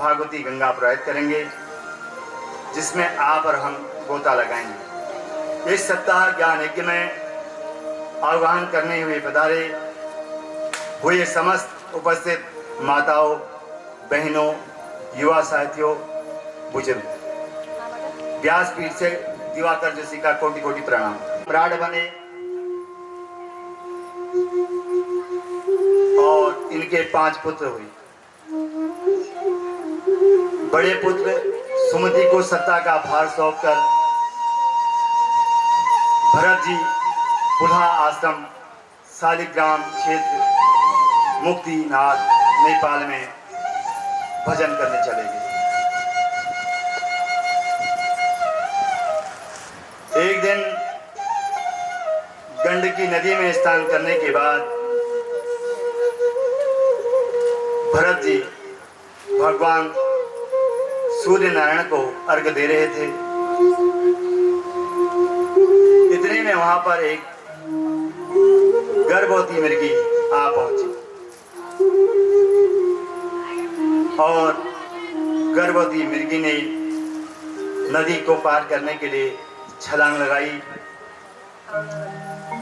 भागवती गंगा प्रवाहित करेंगे, जिसमें आप और हम गोता लगाएंगे। इस सप्ताह ज्ञान यज्ञ में आह्वान करने हुए पधारे हुए समस्त उपस्थित माताओं, बहनों, युवा साथियों, बुजुर्ग, व्यासपीठ से दिवाकर जोशी का कोटि कोटि प्रणाम। प्राण बने और इनके 5 पुत्र हुए। बड़े पुत्र सुमति को सत्ता का भार सौंपकर भरत जी पुल्हा आश्रम शालिग्राम क्षेत्र मुक्तिनाथ नेपाल में भजन करने चले गए। एक दिन गंडकी नदी में स्नान करने के बाद भरत जी भगवान सूर्य नारायण को अर्घ्य दे रहे थे। इतने में वहां पर एक गर्भवती मिर्गी आ पहुंची और गर्भवती मिर्गी ने नदी को पार करने के लिए छलांग लगाई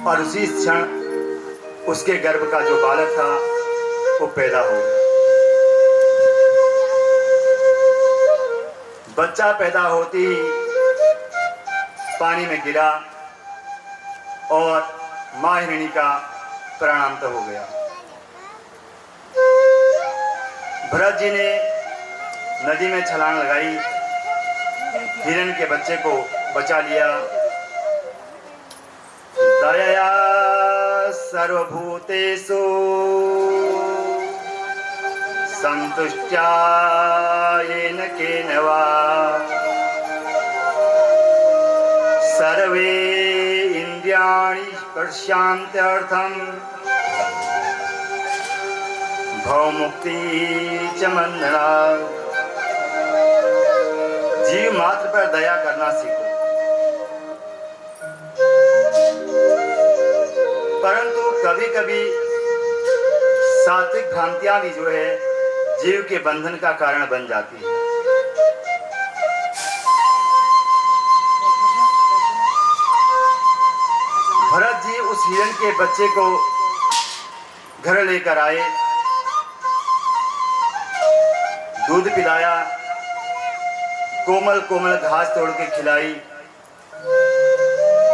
और उसी क्षण उसके गर्भ का जो बालक था वो पैदा हो गया। बच्चा पैदा होते ही पानी में गिरा और मां हिरणी का प्राणांत हो गया। भरत जी ने नदी में छलांग लगाई, हिरण के बच्चे को बचा लिया। दयया सर्वभूतेषु संतुष्ट्या येन केन वा सर्वे इंद्रियाणि पश्यन्त्यर्थं भवमुक्ति च मन्नना। जीव मात्र पर दया करना सीखो, परंतु कभी कभी सात्विक भ्रांतियां भी जो है जीव के बंधन का कारण बन जाती है। भरत जी उस हिरण के बच्चे को घर लेकर आए, दूध पिलाया, कोमल कोमल घास तोड़ के खिलाई।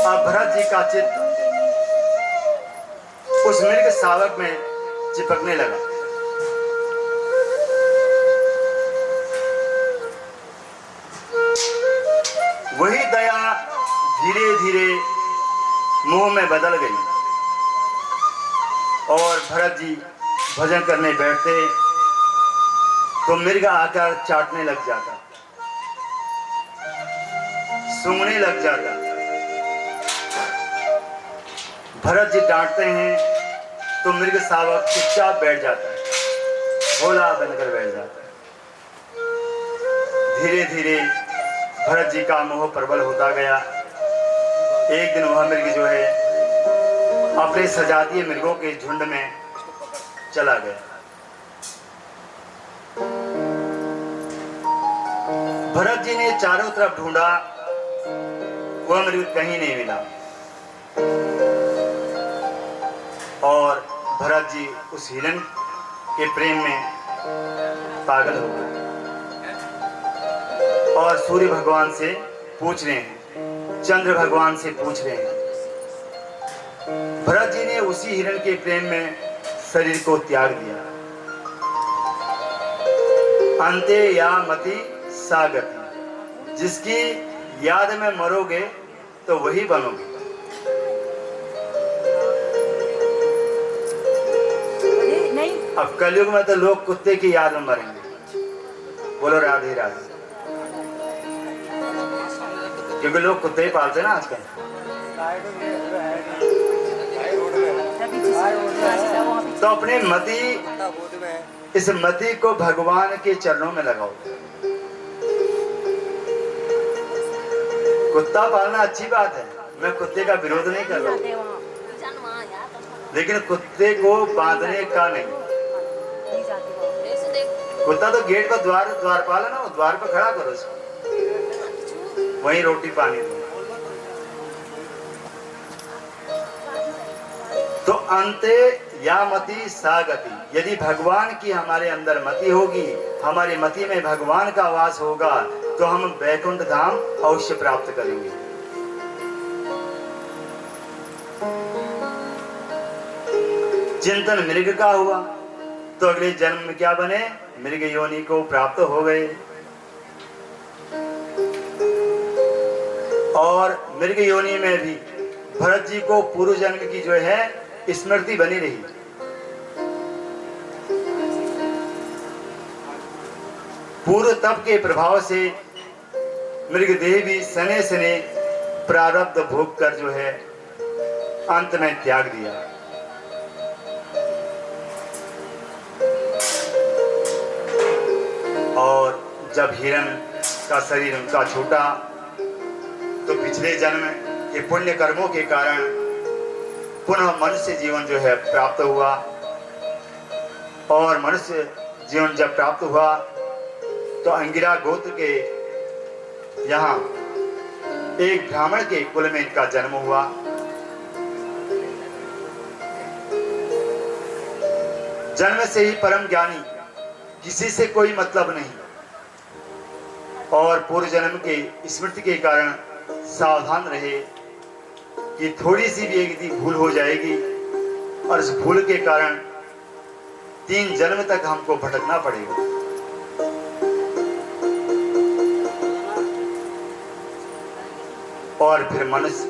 अब भरत जी का चित्त उस मृग शावक में चिपकने लगा। वही दया धीरे धीरे मोह में बदल गई और भरत जी भजन करने बैठते तो मृग आकर चाटने लग जाता, सूंघने लग जाता। भरत जी डांटते हैं तो मृग शावक चुपचाप बैठ जाता है, भोला बनकर बैठ जाता है। धीरे धीरे भरत जी का मोह प्रबल होता गया। एक दिन वह मृग जो है अपने सजातीय मृगों के झुंड में चला गया। भरत जी ने चारों तरफ ढूंढा, वह मृग कहीं नहीं मिला और भरत जी उस हिरण के प्रेम में पागल हो गए और सूर्य भगवान से पूछ रहे हैं, चंद्र भगवान से पूछ रहे हैं। भरत जी ने उसी हिरण के प्रेम में शरीर को त्याग दिया। अंते या मति सागति, जिसकी याद में मरोगे तो वही बनोगे। अब कलयुग में तो लोग कुत्ते की याद में मरेंगे। बोलो राधे राधे। क्योंकि लोग कुत्ते ही पालते ना आजकल। तो अपनी मति, इस मति को भगवान के चरणों में लगाओ। कुत्ता पालना अच्छी बात है, मैं कुत्ते का विरोध नहीं कर रहा हूँ, लेकिन कुत्ते को बांधने का नहीं। कुत्ता तो गेट पर द्वारपाल है ना, वो द्वार पर खड़ा करो उसको, वहीं रोटी पानी दो। तो अंते या मति सा गति, यदि भगवान की हमारे अंदर मति होगी, हमारी मति में भगवान का वास होगा, तो हम वैकुंठ धाम अवश्य प्राप्त करेंगे। चिंतन मृग का हुआ तो अगले जन्म में क्या बने, मृग योनि को प्राप्त हो गए। और मृग योनि में भी भरत जी को पूर्व जन्म की जो है स्मृति बनी रही। पूर्व तप के प्रभाव से मृगदेह भी सने सने प्रारब्ध भोग कर जो है अंत में त्याग दिया। और जब हिरण का शरीर उनका छूटा तो पिछले जन्म के पुण्य कर्मों के कारण पुनः मनुष्य जीवन जो है प्राप्त हुआ। और मनुष्य जीवन जब प्राप्त हुआ तो अंगिरा गोत्र के यहाँ एक ब्राह्मण के कुल में इनका जन्म हुआ। जन्म से ही परम ज्ञानी, किसी से कोई मतलब नहीं। और पूर्व जन्म के स्मृति के कारण सावधान रहे कि थोड़ी सी भी यदि भूल हो जाएगी और इस भूल के कारण 3 जन्म तक हमको भटकना पड़ेगा। और फिर मनुष्य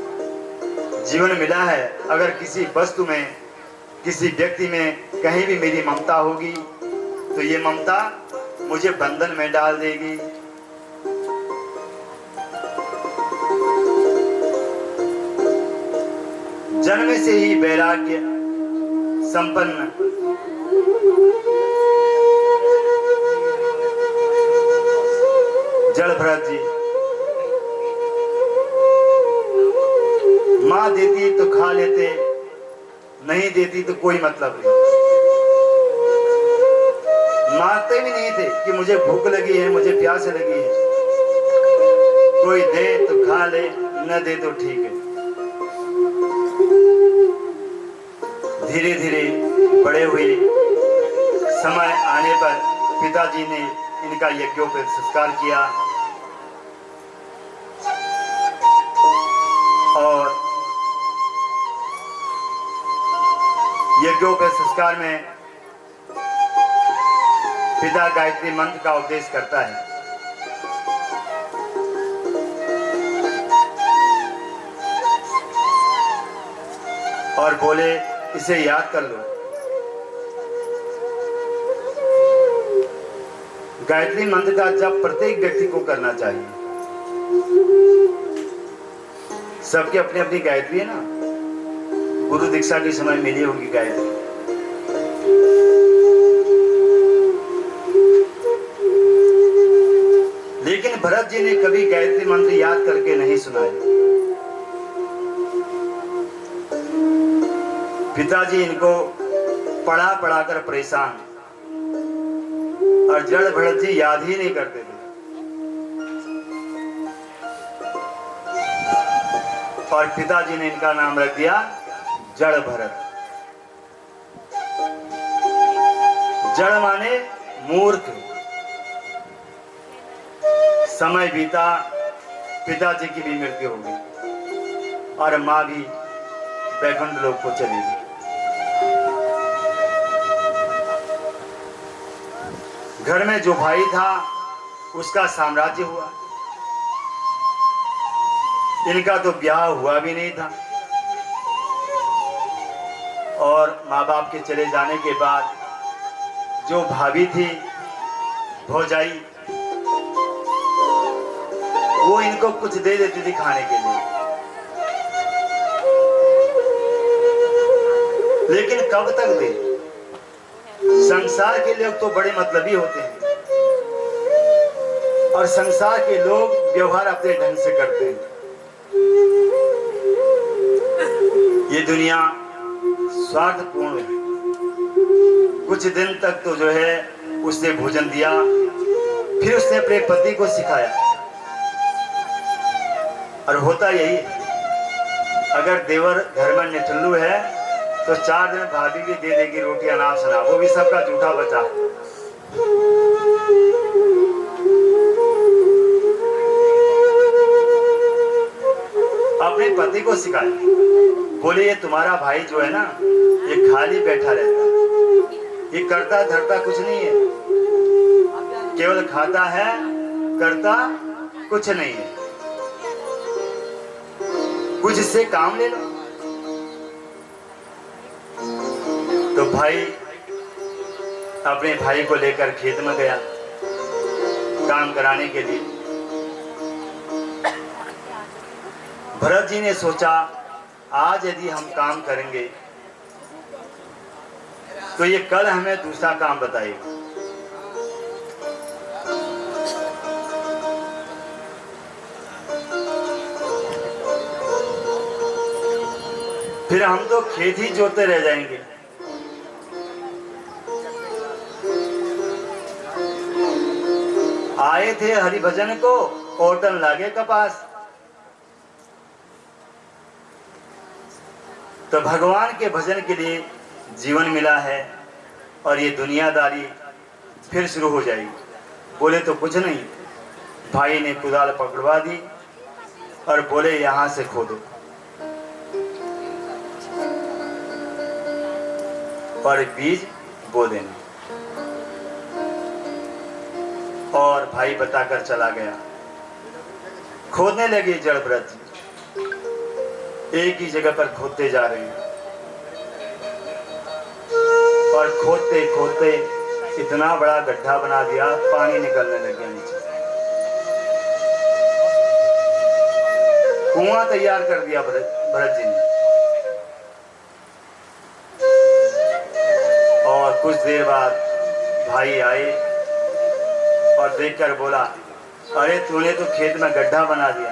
जीवन मिला है, अगर किसी वस्तु में, किसी व्यक्ति में कहीं भी मेरी ममता होगी तो ये ममता मुझे बंधन में डाल देगी। जन्म से ही वैराग्य संपन्न जड़ भरत जी, माँ देती तो खा लेते, नहीं देती तो कोई मतलब नहीं। मांगते भी नहीं थे कि मुझे भूख लगी है, मुझे प्यास लगी है, कोई दे तो खा ले, न दे तो ठीक है। धीरे धीरे बड़े हुए, समय आने पर पिताजी ने इनका यज्ञोपवीत संस्कार किया। और यज्ञोपवीत संस्कार में पिता गायत्री मंत्र का उपदेश करता है। और बोले इसे याद कर लो। गायत्री मंत्र का जप प्रत्येक व्यक्ति को करना चाहिए। सबके अपनी अपनी गायत्री है ना, गुरु दीक्षा के समय मिली होगी गायत्री। लेकिन भरत जी ने कभी गायत्री मंत्र याद करके नहीं सुनाया। पिताजी इनको पढ़ा पढ़ा कर परेशान, और जड़ भरत जी याद ही नहीं करते थे। और पिताजी ने इनका नाम रख दिया जड़ भरत। जड़ माने मूर्ख। समय बीता, पिताजी की भी मृत्यु हो गई और माँ भी वैकुंठ लोक को चली गई। घर में जो भाई था उसका साम्राज्य हुआ, इनका तो ब्याह हुआ भी नहीं था। और माँ बाप के चले जाने के बाद जो भाभी थी, भौजाई, वो इनको कुछ दे देती थी खाने के लिए। लेकिन कब तक दे? संसार के लोग तो बड़े मतलबी होते हैं और संसार के लोग व्यवहार अपने ढंग से करते हैं। ये दुनिया स्वार्थपूर्ण है। कुछ दिन तक तो जो है उसने भोजन दिया। फिर उसने अपने पति को सिखाया। और होता यही, अगर देवर घर में निठल्लू है तो 4 दिन भाभी भी दे देगी रोटी अनाप शनाप, वो भी सबका झूठा बचा। अपने पति को सिखाया, बोले ये तुम्हारा भाई जो है ना, ये खाली बैठा रहता है, ये करता धरता कुछ नहीं है, केवल खाता है, करता कुछ नहीं है, कुछ इससे काम ले लो। तो भाई अपने भाई को लेकर खेत में गया काम कराने के लिए। भरत जी ने सोचा आज यदि हम काम करेंगे तो ये कल हमें दूसरा काम बताएगा। फिर हम तो खेत ही जोतते रह जाएंगे। आए थे हरिभजन को, ओटन लागे कपास। तो भगवान के भजन के लिए जीवन मिला है और ये दुनियादारी फिर शुरू हो जाएगी। बोले तो कुछ नहीं, भाई ने कुदाल पकड़वा दी और बोले यहां से खोदो और बीज बो देना। और भाई बताकर चला गया। खोदने लगे जड़भरत जी, एक ही जगह पर खोदते जा रहे हैं और खोदते खोदते इतना बड़ा गड्ढा बना दिया, पानी निकलने लग गया नीचे। कुआं तैयार कर दिया भरत जी ने। और कुछ देर बाद भाई आए और देखकर बोला, अरे तूने तो खेत में गड्ढा बना दिया,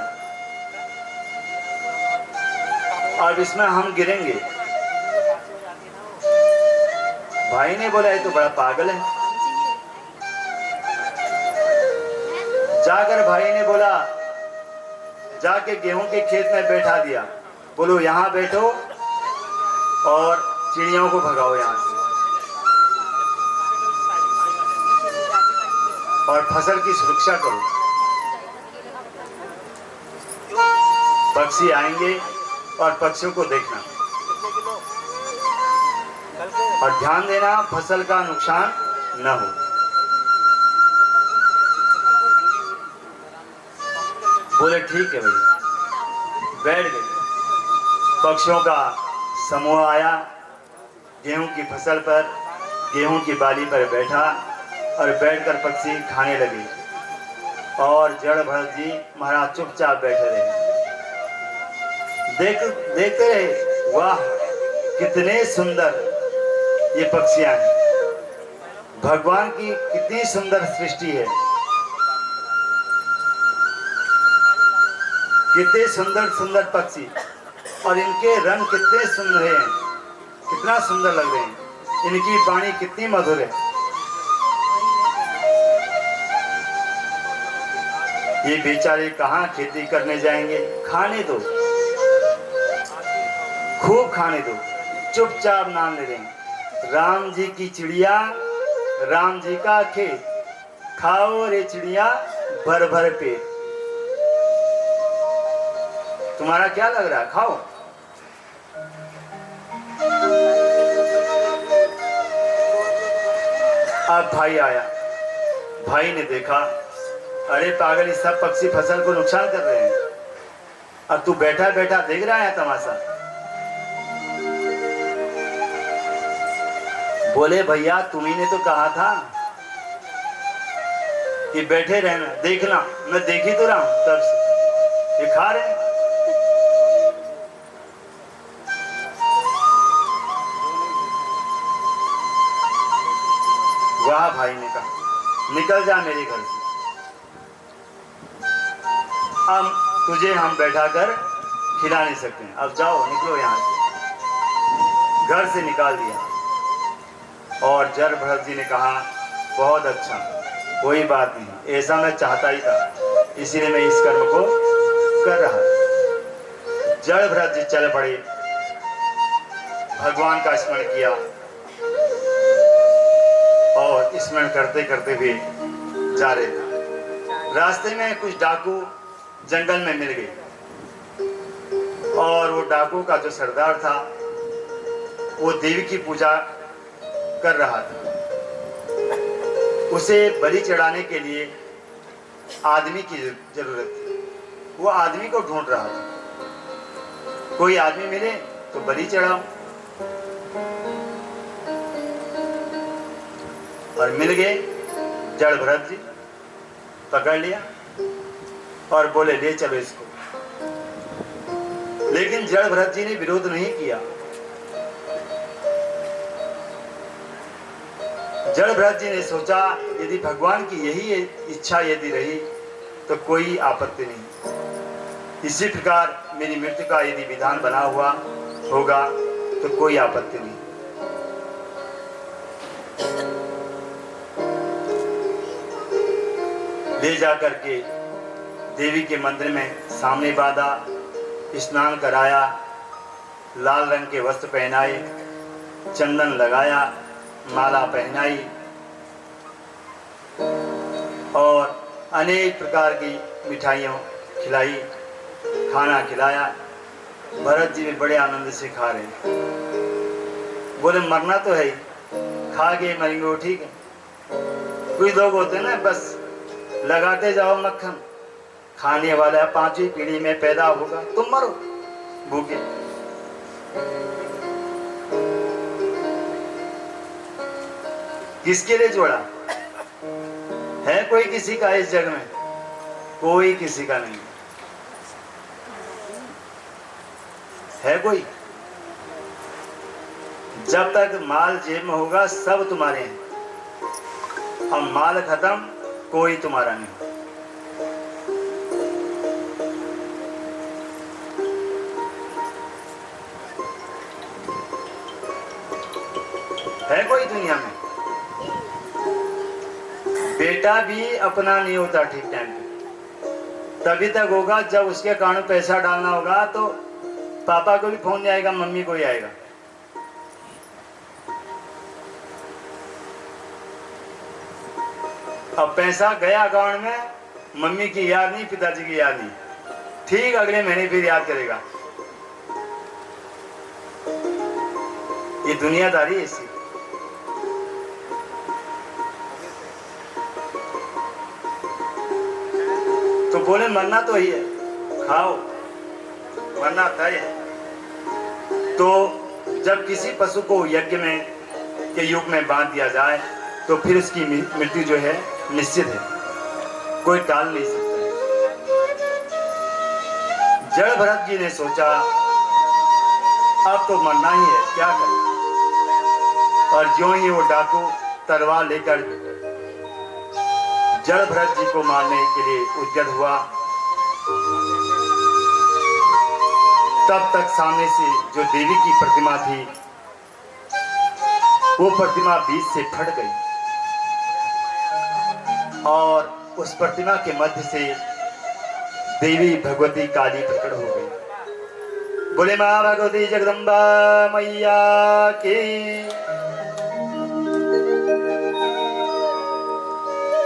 अब इसमें हम गिरेंगे। भाई ने बोला ये तो बड़ा पागल है। जाकर भाई ने बोला, जाके गेहूं के खेत में बैठा दिया, बोलो यहां बैठो और चिड़ियों को भगाओ यहां से और फसल की सुरक्षा करो। पक्षी आएंगे और पक्षियों को देखना और ध्यान देना फसल का नुकसान न हो। बोले ठीक है भैया। बैठ गए। पक्षियों का समूह आया, गेहूं की फसल पर, गेहूं की बाली पर बैठा और बैठकर पक्षी खाने लगे और जड़भरत जी महाराज चुपचाप बैठे रहे। देखते रहे, वाह कितने सुंदर ये पक्षियां हैं, भगवान की कितनी सुंदर सृष्टि है, कितने सुंदर सुंदर पक्षी और इनके रंग कितने सुंदर हैं, कितना सुंदर लग रहे हैं, इनकी वाणी कितनी मधुर है। ये बेचारे कहाँ खेती करने जाएंगे, खाने दो, खूब खाने दो, चुपचाप नाम ले रहे हैं, राम जी की चिड़िया, राम जी का खेत, खाओ रे चिड़िया भर भर पेट। तुम्हारा क्या लग रहा है, खाओ। अब भाई आया, भाई ने देखा, अरे पागल ये सब पक्षी फसल को नुकसान कर रहे हैं, अब तू बैठा बैठा देख रहा है तमाशा। बोले भैया तुम्ही ने तो कहा था कि बैठे रहना, देखना, मैं देख ही तो रहा हूं तब से, ये खा रहे हैं। वाह भाई ने कहा, निकल जा मेरे घर से, अब तुझे हम बैठा कर खिला नहीं सकते, अब जाओ निकलो यहां से। घर से निकाल दिया और जड़भरत जी ने कहा बहुत अच्छा, कोई बात नहीं, ऐसा मैं चाहता ही था, इसीलिए मैं इस कर्म को कर रहा था। जड़ भरत जी चल पड़े, भगवान का स्मरण किया और स्मरण करते करते हुए जा रहे थे। रास्ते में कुछ डाकू जंगल में मिल गए और वो डाकू का जो सरदार था वो देवी की पूजा कर रहा था। उसे बलि चढ़ाने के लिए आदमी की जरूरत थी। वो आदमी को ढूंढ रहा था, कोई आदमी मिले तो बलि चढ़ाऊं। और मिल गए जड़ भरत जी, पकड़ लिया और बोले ले चलो इसको। लेकिन जड़ भरत जी ने विरोध नहीं किया। जड़ भरत जी ने सोचा यदि भगवान की यही इच्छा यदि रही तो कोई आपत्ति नहीं। इसी प्रकार मेरी मृत्यु का यदि विधान बना हुआ होगा तो कोई आपत्ति नहीं। ले जाकर के देवी के मंदिर में सामने बांधा, स्नान कराया, लाल रंग के वस्त्र पहनाए, चंदन लगाया, माला पहनाई और अनेक प्रकार की मिठाइयों खिलाई, खाना खिलाया। भरत जी भी बड़े आनंद से खा रहे हैं। बोले मरना तो है ही, खा के मरेंगे वो ठीक है। कुछ लोग होते हैं ना बस लगाते जाओ मक्खन, खाने वाला 5वीं पीढ़ी में पैदा होगा तुम मरो भूखे। किसके लिए जोड़ा है? कोई किसी का इस जग में? कोई किसी का नहीं है। कोई जब तक माल जेब में होगा सब तुम्हारे हैं। अब माल खत्म, कोई तुम्हारा नहीं। है कोई दुनिया में? बेटा भी अपना नहीं होता ठीक टाइम पे। तभी तक होगा जब उसके अकाउंट में पैसा डालना होगा तो पापा को भी फोन नहीं आएगा, मम्मी को ही आएगा। अब पैसा गया अकाउंट में, मम्मी की याद नहीं, पिताजी की याद नहीं, ठीक अगले महीने फिर याद करेगा। ये दुनियादारी ऐसी। तो बोले मरना तो ही है, खाओ, मरना तय है। तो जब किसी पशु को यज्ञ में के युग में बांध दिया जाए तो फिर उसकी मृत्यु जो है निश्चित है, कोई टाल नहीं सकता। जड़ भरत जी ने सोचा अब तो मरना ही है, क्या करें। और ज्यों ही वो डाकू तलवार लेकर जड़ भरत जी को मारने के लिए उद्यत हुआ, तब तक सामने से जो देवी की प्रतिमा थी वो प्रतिमा बीच से फट गई और उस प्रतिमा के मध्य से देवी भगवती काली प्रकट हो गई। बोले मां भगवती जगदम्बा मैया की।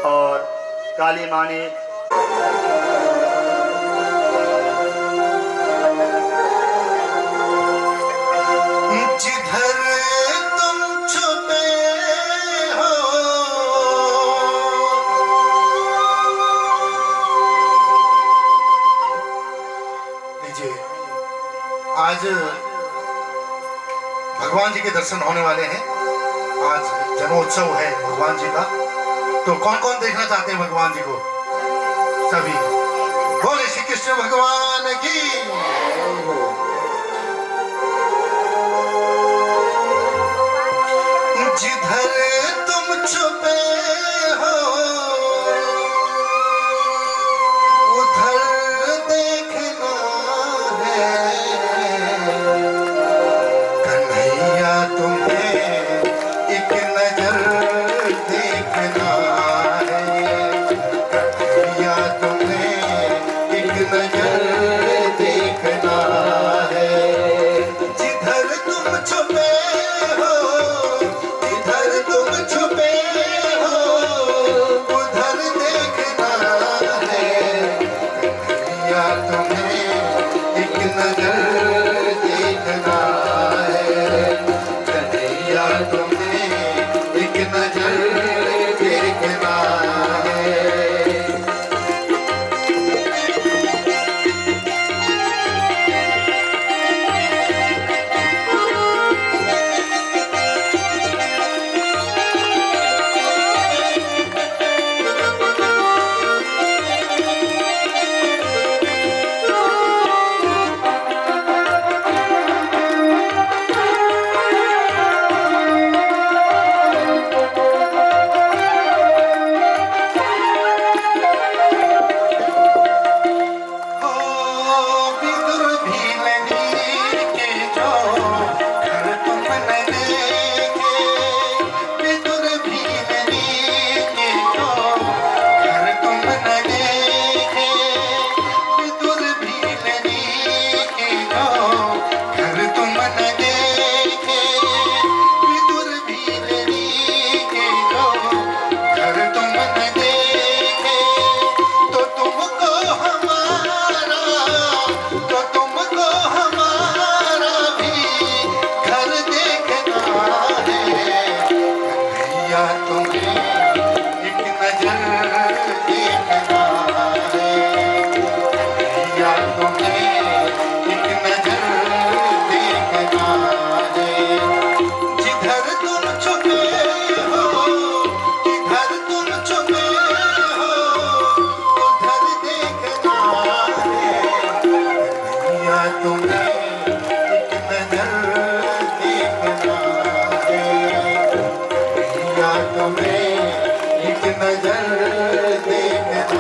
और काली मां ने जिधर तुम छुपे हो लीजिए, आज भगवान जी के दर्शन होने वाले हैं। आज जन्मोत्सव है भगवान जी का। तो कौन कौन देखना चाहते हैं भगवान जी को? सभी बोले श्री कृष्ण भगवान की। जिधर तुम छुपे हो उधर देखना है, कन्हैया तुम्हें एक नजर देखना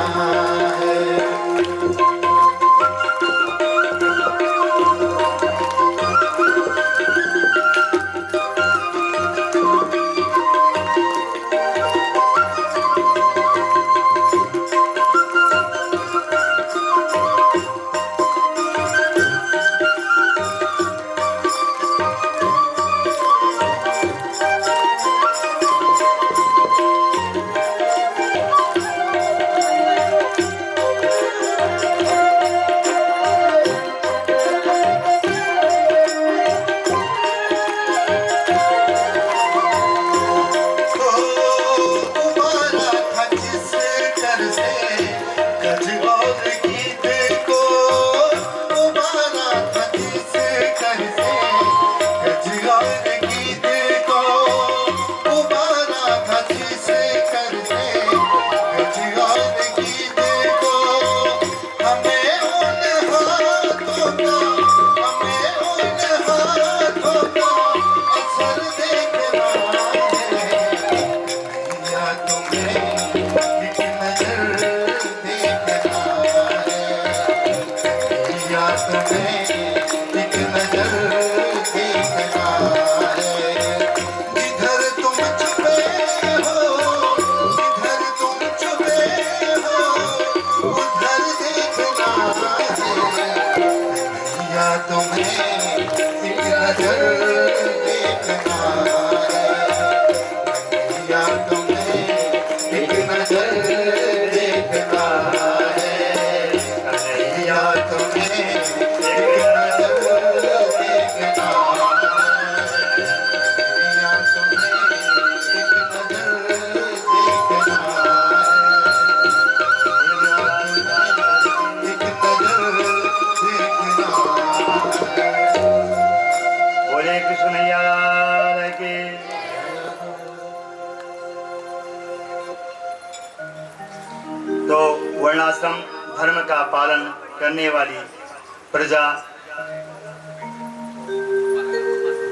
है। तो वर्णाश्रम धर्म का पालन करने वाली प्रजा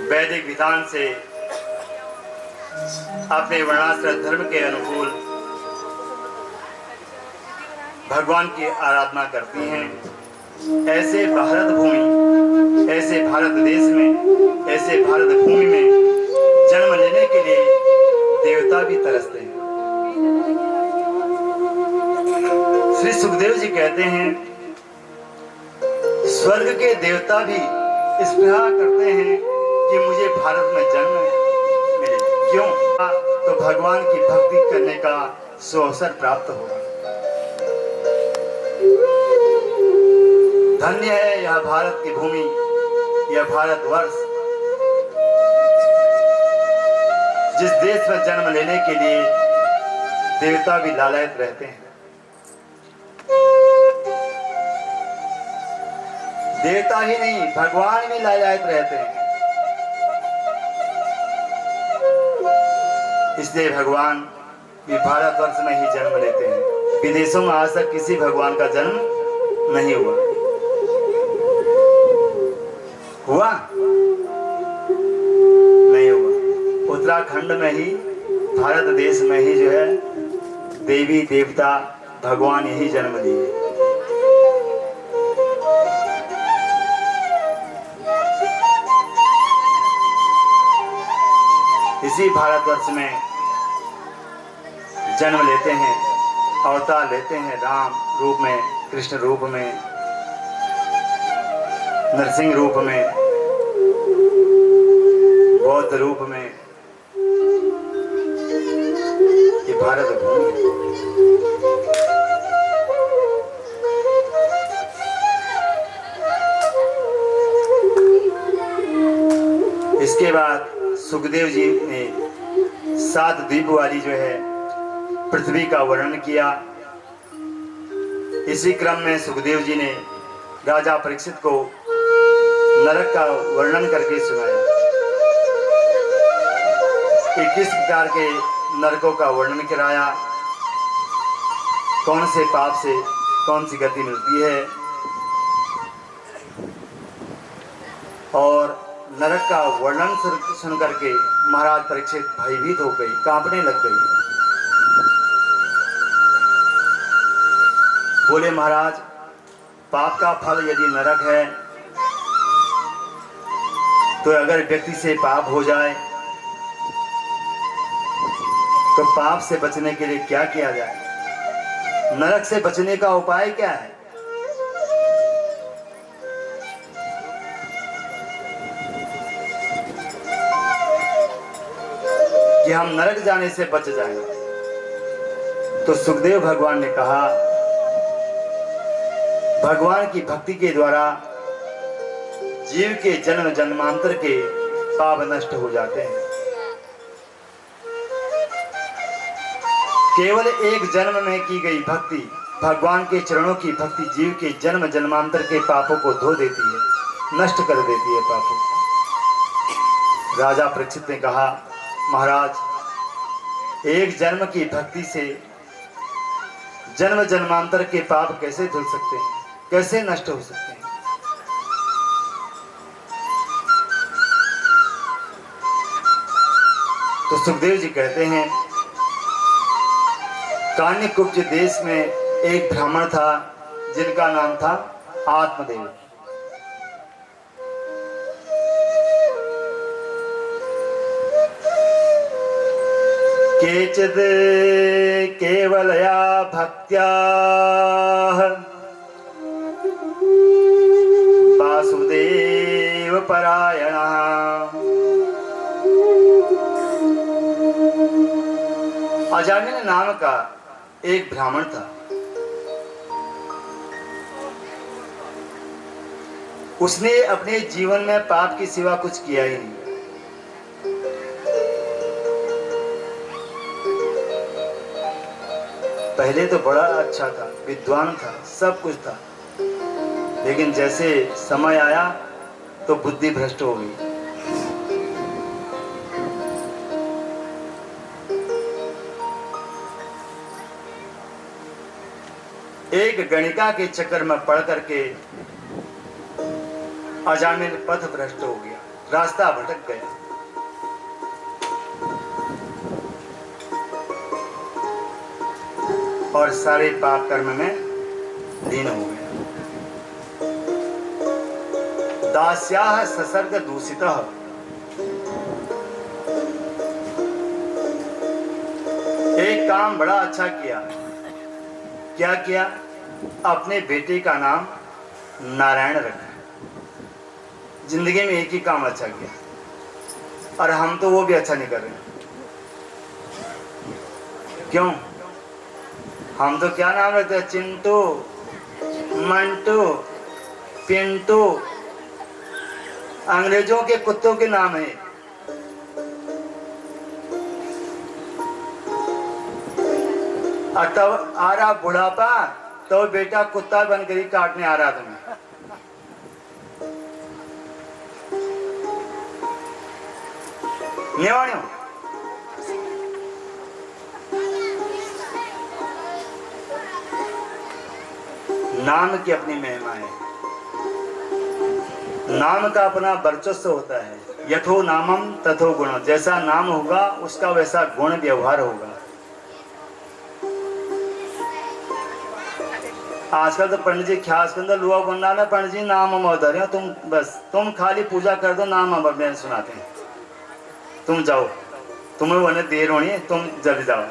वैदिक विधान से अपने वर्णाश्रम धर्म के अनुकूल भगवान की आराधना करती हैं। ऐसे भारत भूमि, ऐसे भारत देश में, ऐसे भारत भूमि में जन्म लेने के लिए देवता भी तरसते हैं। श्री सुखदेव जी कहते हैं, स्वर्ग के देवता भी स्पृहा करते हैं कि मुझे भारत में जन्म मिले। क्यों? तो भगवान की भक्ति करने का सुअवसर प्राप्त होगा। धन्य है यह भारत की भूमि, यह भारतवर्ष, जिस देश में जन्म लेने के लिए देवता भी लालायित रहते हैं। देवता ही नहीं, भगवान भी लालायित रहते हैं। इसलिए भगवान भी भारतवर्ष में ही जन्म लेते हैं। विदेशों में आज तक किसी भगवान का जन्म नहीं हुआ। हुआ? नहीं हुआ। उत्तराखंड में ही, भारत देश में ही जो है देवी देवता भगवान यही जन्म लिए। इसी भारतवर्ष में जन्म लेते हैं, अवतार लेते हैं, राम रूप में, कृष्ण रूप में, नरसिंह रूप में, बौद्ध रूप में। ये भारत भूमि है। इसके बाद सुखदेव जी ने 7 द्वीप वाली जो है पृथ्वी का वर्णन किया। इसी क्रम में सुखदेव जी ने राजा परीक्षित को नरक का वर्णन करके सुनाया कि किस प्रकार के नरकों का वर्णन कराया, कौन से पाप से कौन सी गति मिलती है, और नरक का वर्णन सुन करके महाराज परीक्षित भयभीत हो गई, कांपने लग गई। बोले महाराज, पाप का फल यदि नरक है तो अगर व्यक्ति से पाप हो जाए तो पाप से बचने के लिए क्या किया जाए? नरक से बचने का उपाय क्या है? कि हम नरक जाने से बच जाएं। तो सुखदेव भगवान ने कहा, भगवान की भक्ति के द्वारा जीव के जन्म जन्मांतर के पाप नष्ट हो जाते हैं। केवल एक जन्म में की गई भक्ति, भगवान के चरणों की भक्ति जीव के जन्म जन्मांतर के पापों को धो देती है, नष्ट कर देती है पापों। राजा परीक्षित ने कहा, महाराज, एक जन्म की भक्ति से जन्म जन्मांतर के पाप कैसे धुल सकते हैं, कैसे नष्ट हो सकते हैं? तो सुखदेव जी कहते हैं, कान्यकुब्ज देश में एक ब्राह्मण था जिनका नाम था आत्मदेव। केचिद केवलया भक्त्या वासुदेव परायणः। अजामिल नाम का एक ब्राह्मण था। उसने अपने जीवन में पाप की सिवा कुछ किया ही नहीं। पहले तो बड़ा अच्छा था, विद्वान था, सब कुछ था, लेकिन जैसे समय आया तो बुद्धि भ्रष्ट हो गई। एक गणिका के चक्कर में पड़ करके अजामिल पथ भ्रष्ट हो गया, रास्ता भटक गया। और सारे पाप कर्म में लीन हो गया। दास्याः ससर्ग दूषितः। एक काम बड़ा अच्छा किया। क्या किया? अपने बेटे का नाम नारायण रखा। जिंदगी में एक ही काम अच्छा किया, और हम तो वो भी अच्छा नहीं कर रहे। क्यों? हम तो क्या नाम रखते हैं? चिंटू, मंटू, पिंटू, अंग्रेजों के कुत्तों के नाम है। और तब आ रहा बुढ़ापा, तो बेटा कुत्ता बनकर ही काटने आ रहा तुम्हें। न्योण्यो नाम की अपनी महिमा है, नाम का अपना वर्चस्व होता है। यथो नामम तथो गुण, जैसा नाम होगा उसका वैसा गुण व्यवहार होगा। आजकल तो पंडित जी ख्यास के अंदर लुआ बनना है, पंडित जी नाम हम उधर हैं, तुम खाली पूजा कर दो, नाम हम अपने सुनाते हैं। तुम जाओ, तुम्हें वरना देर होनी है, तुम जल्दी जाओ।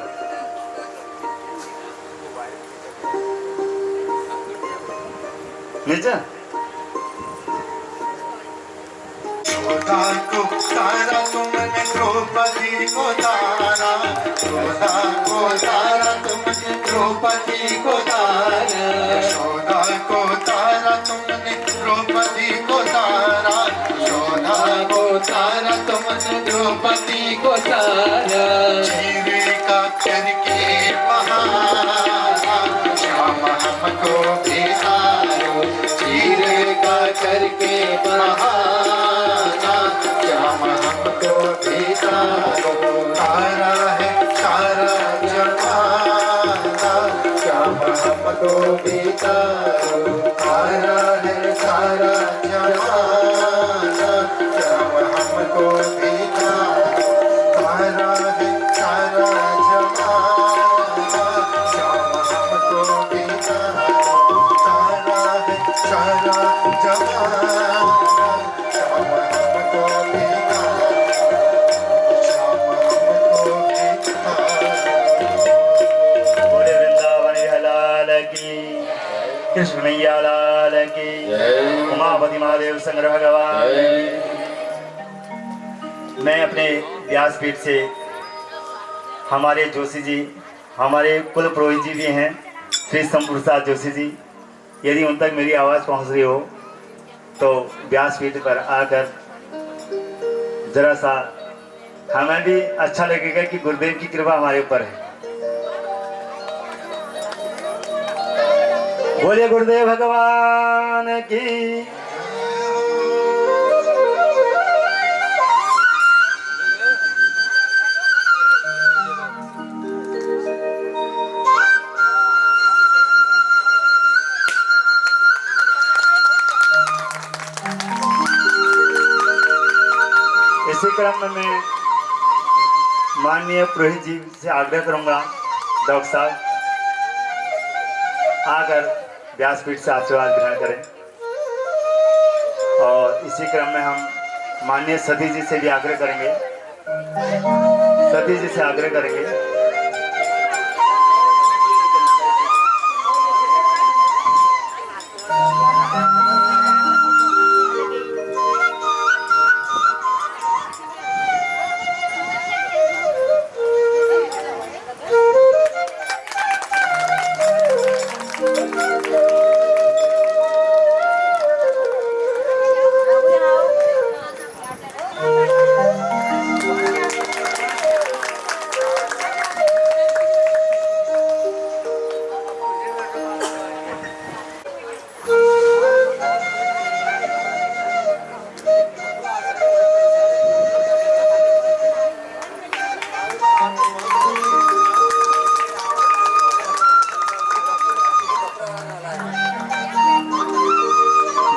नीचे को तारा तुमने द्रौपदी को तारा, को तारा तुमने द्रौपदी को तारा, यशोदा को तारा तुमने द्रौपदी को तारा, यशोदा को तारा तुमने द्रौपदी को तारा। चीरे का करके महान श्याम हमको बिहारो, चीरे का करके महान श्याम हमको बिहारो। तारा है सारा जमाना, श्याम हमको बिहारो। तारा है सारा जमाना, श्याम हमको बिहारो। तारा है सारा जमाना, श्याम हमको बिहारो। की, कृष्ण मैया लाल की, उमापति महादेव शंकर भगवान की। मैं अपने व्यासपीठ से हमारे जोशी जी, हमारे कुल पुरोहित जी भी हैं, श्री शंभु प्रसाद जोशी जी, यदि उन तक मेरी आवाज़ पहुंच रही हो तो व्यासपीठ पर आकर जरा सा हमें भी अच्छा लगेगा कि गुरुदेव की कृपा हमारे ऊपर है। बोलिए गुरुदेव भगवान की। इसी क्रम में मैं माननीय पुरोहित जी से आग्रह करूंगा, डॉक्टर साहब आकर व्यासपीठ से आशीर्वाद ग्रहण करें। और इसी क्रम में हम माननीय सती जी से भी आग्रह करेंगे, सती जी से आग्रह करेंगे।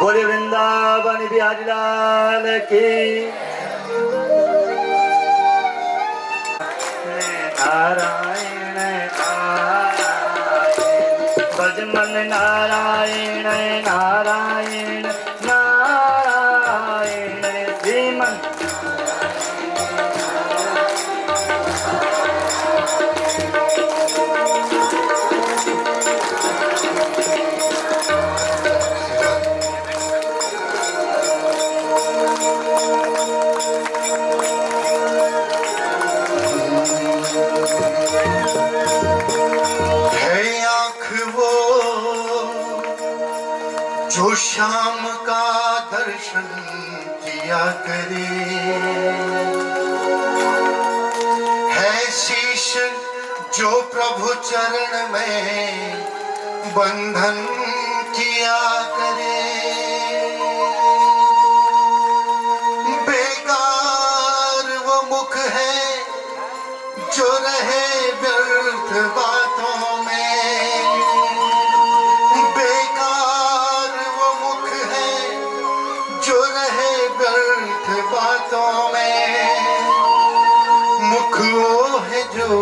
बोले वृंदावन बिहारी लाल की। नारायण भजमन नारायण नारायण नारायण श्रीमन जो शाम का दर्शन किया करे, है शीश जो प्रभु चरण में बंधन किया करे। बेकार वो मुख है जो रहे व्यर्थ बातों में, बातों में। मुख वो है जो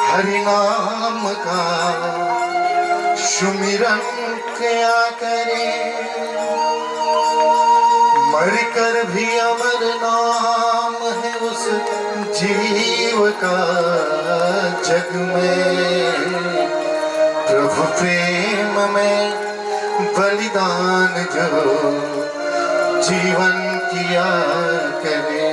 हरि नाम का सुमिरन किया करे, मर कर भी अमर नाम है उस जीव का जग में। प्रभु प्रेम में बलिदान जो जीवन किया करे।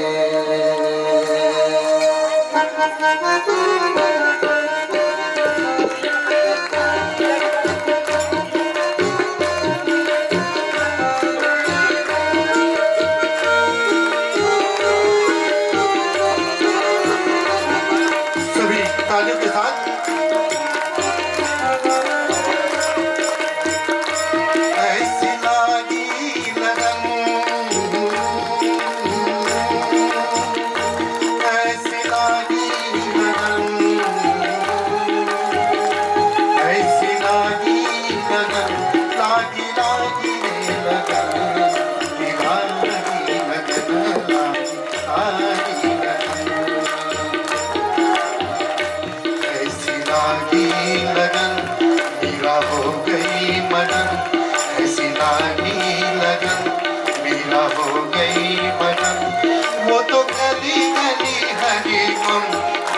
सभी तालियों के साथ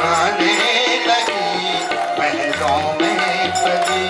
गाने लगी महलों में सजी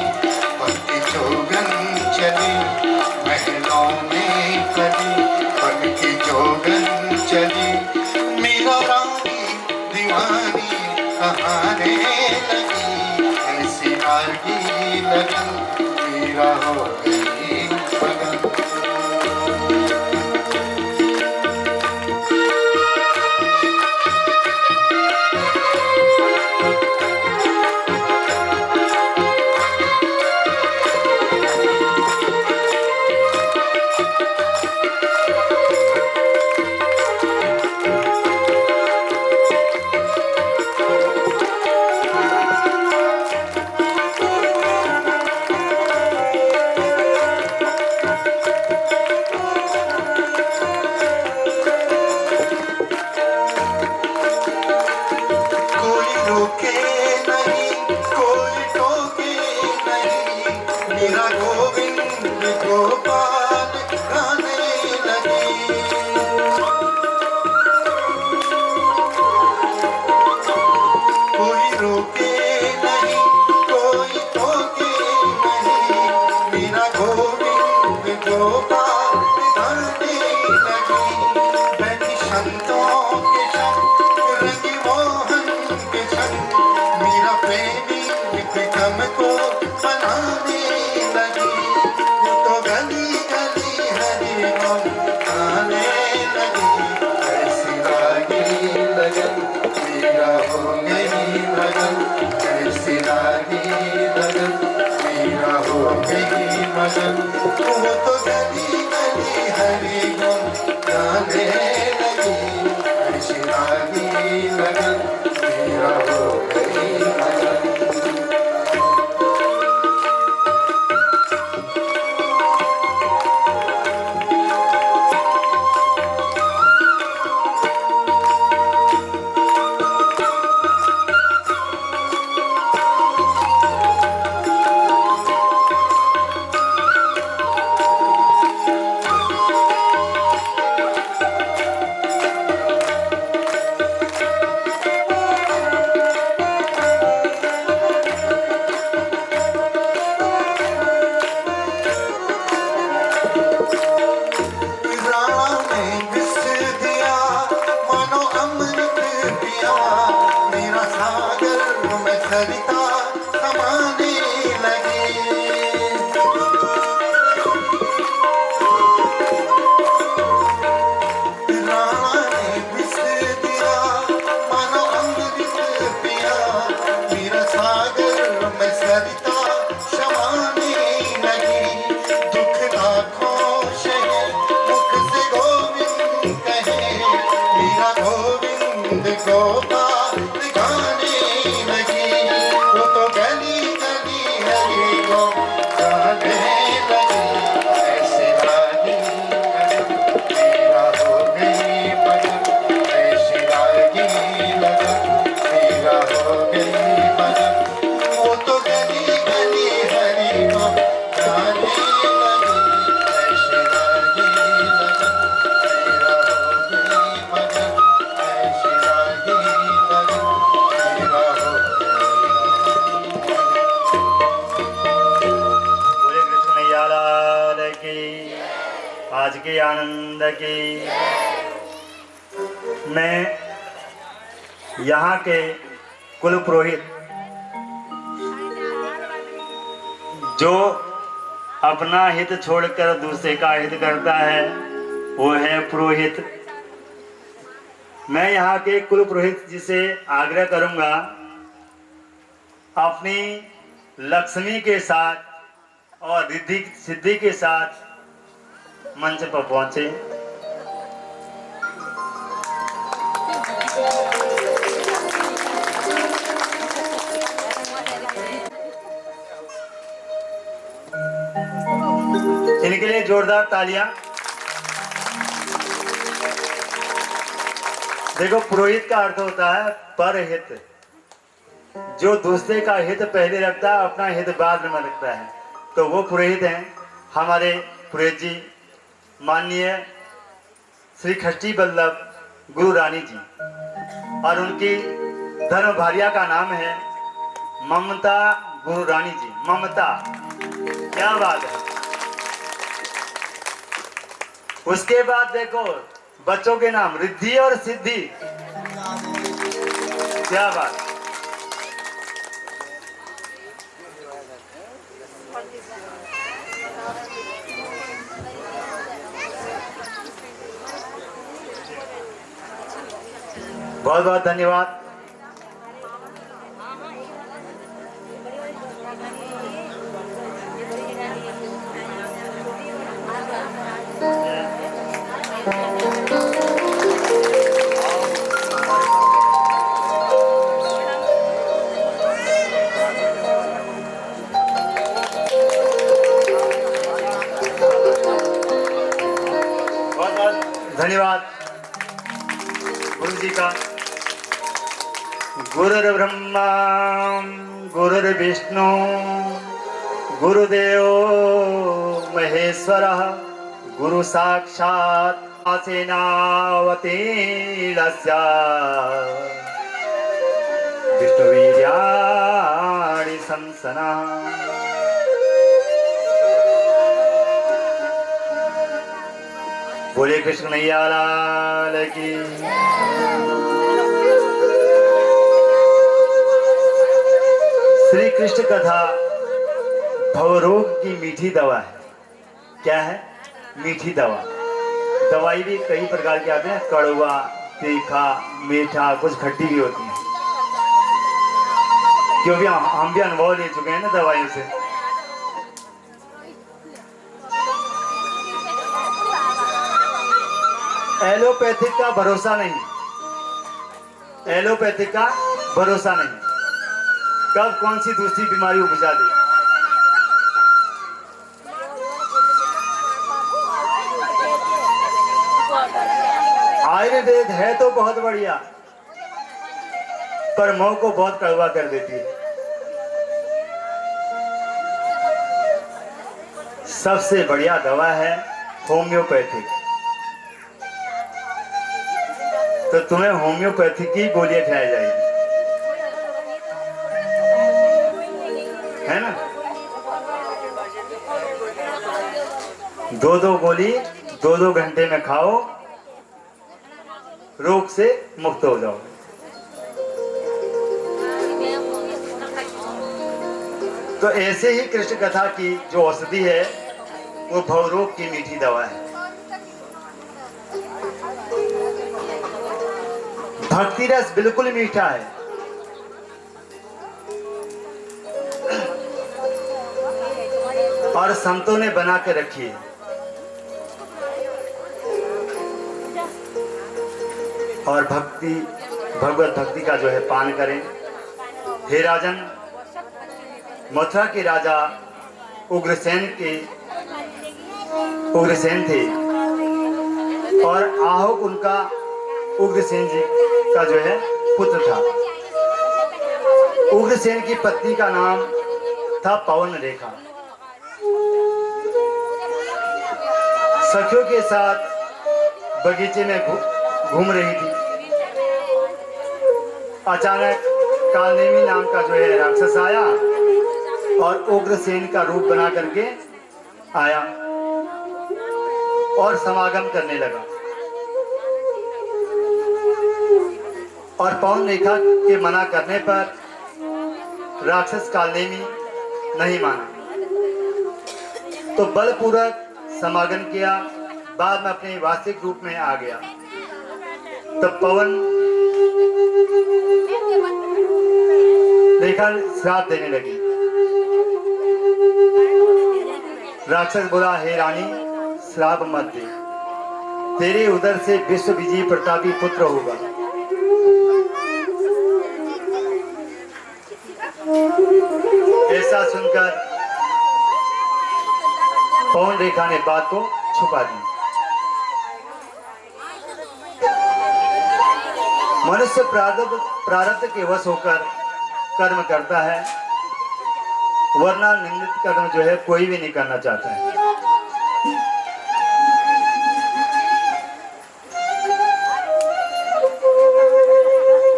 मीरा हो गई मगन। आज के आनंद की मैं यहाँ के कुल पुरोहित जो अपना हित छोड़कर दूसरे का हित करता है वो है पुरोहित। मैं यहाँ के कुल पुरोहित जी से आग्रह करूंगा अपनी लक्ष्मी के साथ और रिद्धि सिद्धि के साथ मंच पर पहुंचे। इनके लिए जोरदार तालियां। देखो, पुरोहित का अर्थ होता है परहित, जो दूसरे का हित पहले रखता है, अपना हित बाद में रखता है, तो वो पुरोहित हैं हमारे पुरोहित जी माननीय श्री खष्टी वल्लभ गुरु रानी जी, और उनकी धर्म भार्या का नाम है ममता गुरु रानी जी। ममता, क्या बात है। उसके बाद देखो बच्चों के नाम रिद्धि और सिद्धि, क्या बात। बहुत बहुत धन्यवाद। बहुत बहुत धन्यवाद गुरु जी का। गुरुर्ब्रह्मा गुरुर्विष्णु गुरुदेव महेश्वरः गुरु साक्षात् आसेनावतीर्णस्य विष्णुवीर्याणि संसनः। बोले कृष्ण कन्हैया लाल की। श्री कृष्ण कथा भवरोग की मीठी दवा है। क्या है? मीठी दवा। दवाई भी कई प्रकार की आती है, कड़वा, तीखा, मीठा, कुछ खट्टी भी होती है, क्योंकि हम भी अनुभव ले चुके हैं ना दवाइयों से। एलोपैथिक का भरोसा नहीं, एलोपैथिक का भरोसा नहीं, कब कौन सी दूसरी बीमारी उपजा दे। आयुर्वेद है तो बहुत बढ़िया, पर मुंह को बहुत कड़वा कर देती है। सबसे बढ़िया दवा है होम्योपैथिक। तो तुम्हें होम्योपैथिक की गोलियां खिलाई जाएगी, है ना? 2-2 गोली 2-2 घंटे में खाओ, रोग से मुक्त हो जाओ। तो ऐसे ही कृष्ण कथा की जो औषधि है वो भवरोग की मीठी दवा है। भक्ति रस बिल्कुल मीठा है, और संतों ने बना के रखी है। और भक्ति, भगवत भक्ति का जो है पान करें। हे राजन, मथुरा के राजा उग्रसेन थे, और आहुक उनका उग्रसेन जी का जो है पुत्र था। उग्रसेन की पत्नी का नाम था पवन रेखा। सखियों के साथ बगीचे में घूम रही थी। अचानक कालनेमी नाम का जो है राक्षस आया और उग्रसेन का रूप बना करके आया और समागम करने लगा। और पवन रेखा के मना करने पर राक्षस कालनेमी नहीं माना, तो बलपूर्वक समागम किया। बाद में अपने वास्तविक रूप में आ गया। तब पवन रेखा श्राप देने लगी। राक्षस बोला, हे रानी, श्राप मत दे, तेरे उदर से विश्व विजयी प्रतापी पुत्र होगा। ऐसा सुनकर पवन रेखा ने बात को छुपा दी। मनुष्य प्रारब्ध के वश होकर कर्म करता है, वरना निंदित कर्म जो है कोई भी नहीं करना चाहता है।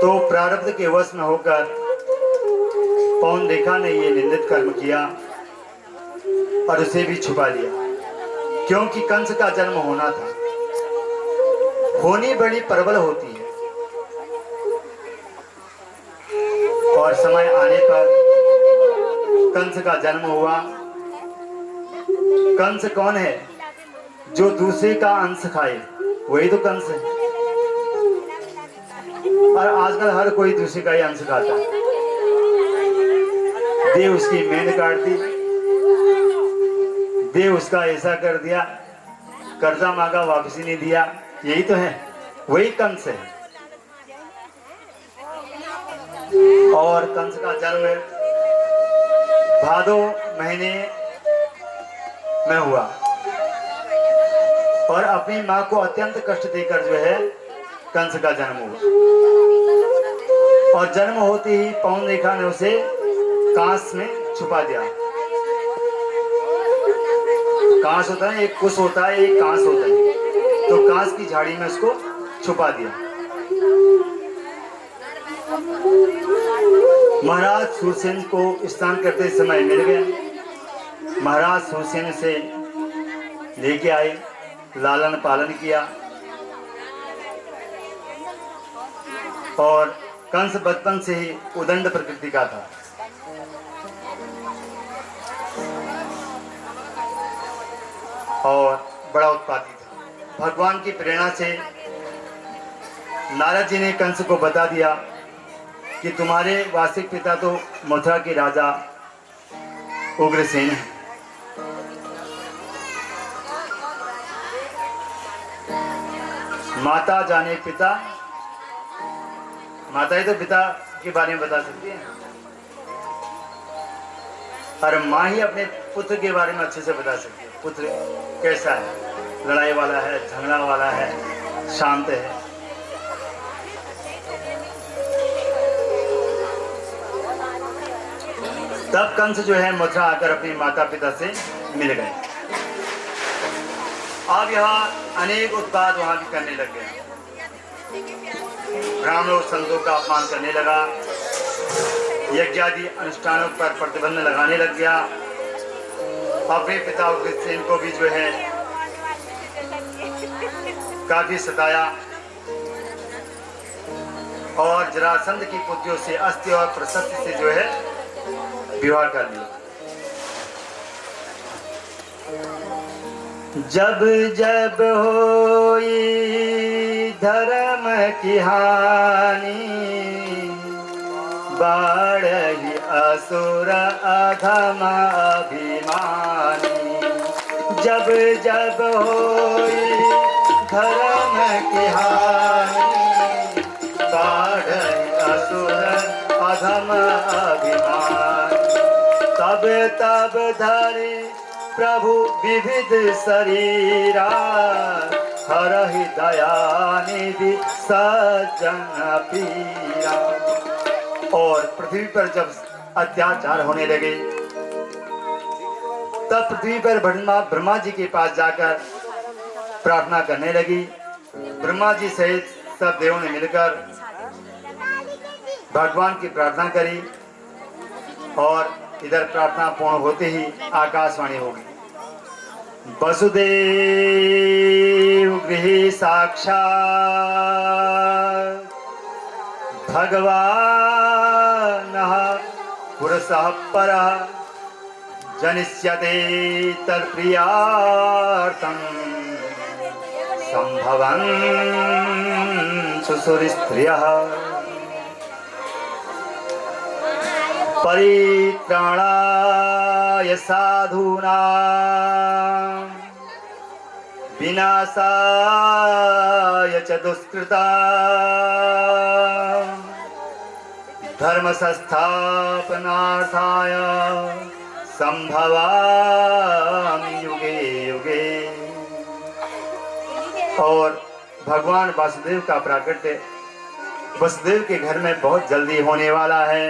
तो प्रारब्ध के वश में होकर पवन रेखा ने ये निंदित कर्म किया और उसे भी छुपा लिया, क्योंकि कंस का जन्म होना था। होनी बड़ी प्रबल होती है, और समय आने पर कंस का जन्म हुआ। कंस कौन है? जो दूसरे का अंश खाए, वही तो कंस है। और आजकल हर कोई दूसरे का ही अंश खाता है। देव उसकी मेहनत काट दी, देव उसका ऐसा कर दिया, कर्जा मांगा वापसी नहीं दिया, यही तो है, वही कंस है। और कंस का जन्म भादो महीने में हुआ और अपनी मां को अत्यंत कष्ट देकर जो है कंस का जन्म हुआ। और जन्म होते ही पवन रेखा ने उसे कांस में छुपा दिया। कांस होता है, एक कुश होता है, एक कांस होता है, तो कांस की झाड़ी में उसको छुपा दिया। महाराज सूरसेन को स्नान करते समय मिल गया। महाराज सूरसेन से लेके आए, लालन पालन किया। और कंस बचपन से ही उदंड प्रकृति का था। और बड़ा उत्पाती था। भगवान की प्रेरणा से नारद जी ने कंस को बता दिया कि तुम्हारे वास्तविक पिता तो मथुरा के राजा उग्रसेन है। माता जाने पिता, माता ही तो पिता के बारे में बता सकती है, और माँ ही अपने पुत्र के बारे में अच्छे से बता सकती है। पुत्र कैसा है, लड़ाई वाला है, झगड़ा वाला है, शांत है। तब कंस जो है मथुरा आकर अपने माता पिता से मिल गए। अब यहाँ अनेक उत्पाद वहां भी करने लग गए। ब्राह्मणों संतों का अपमान करने लगा, यज्ञ आदि अनुष्ठानों पर प्रतिबंध लगाने लग गया। अपने पिता उग्रसेन को भी जो है काफी सताया और जरासंध की पुत्रियों से अस्ति और प्रशस्ति से जो है विवाह कर लिया। जब जब होई धर्म की हानि, बढ़ी असुर अधम अभिमानी। जब जब होई धर्म की हानि, बढ़ी असुर अधम अभिमानी। तब तब धरे प्रभु विविध शरीरा, हरहि दया निधि सज्जन पीरा। और पृथ्वी पर जब अत्याचार होने लगे तब पृथ्वी पर ब्रह्मा जी के पास जाकर प्रार्थना करने लगी। ब्रह्मा जी सहित सब देवों ने मिलकर भगवान की प्रार्थना करी और इधर प्रार्थना पूर्ण होते ही आकाशवाणी होगी। वसुदेव गृहे साक्षात् भगवानः पुरुषः परः, जनिष्यते तत्प्रियार्थं संभवन् सुसुरस्त्रियः। परित्राणाय साधूनां विनाशाय च दुष्कृतां, धर्म संस्थापनार्थाय संभवामि युगे युगे। और भगवान वासुदेव का प्राकट्य वसुदेव के घर में बहुत जल्दी होने वाला है।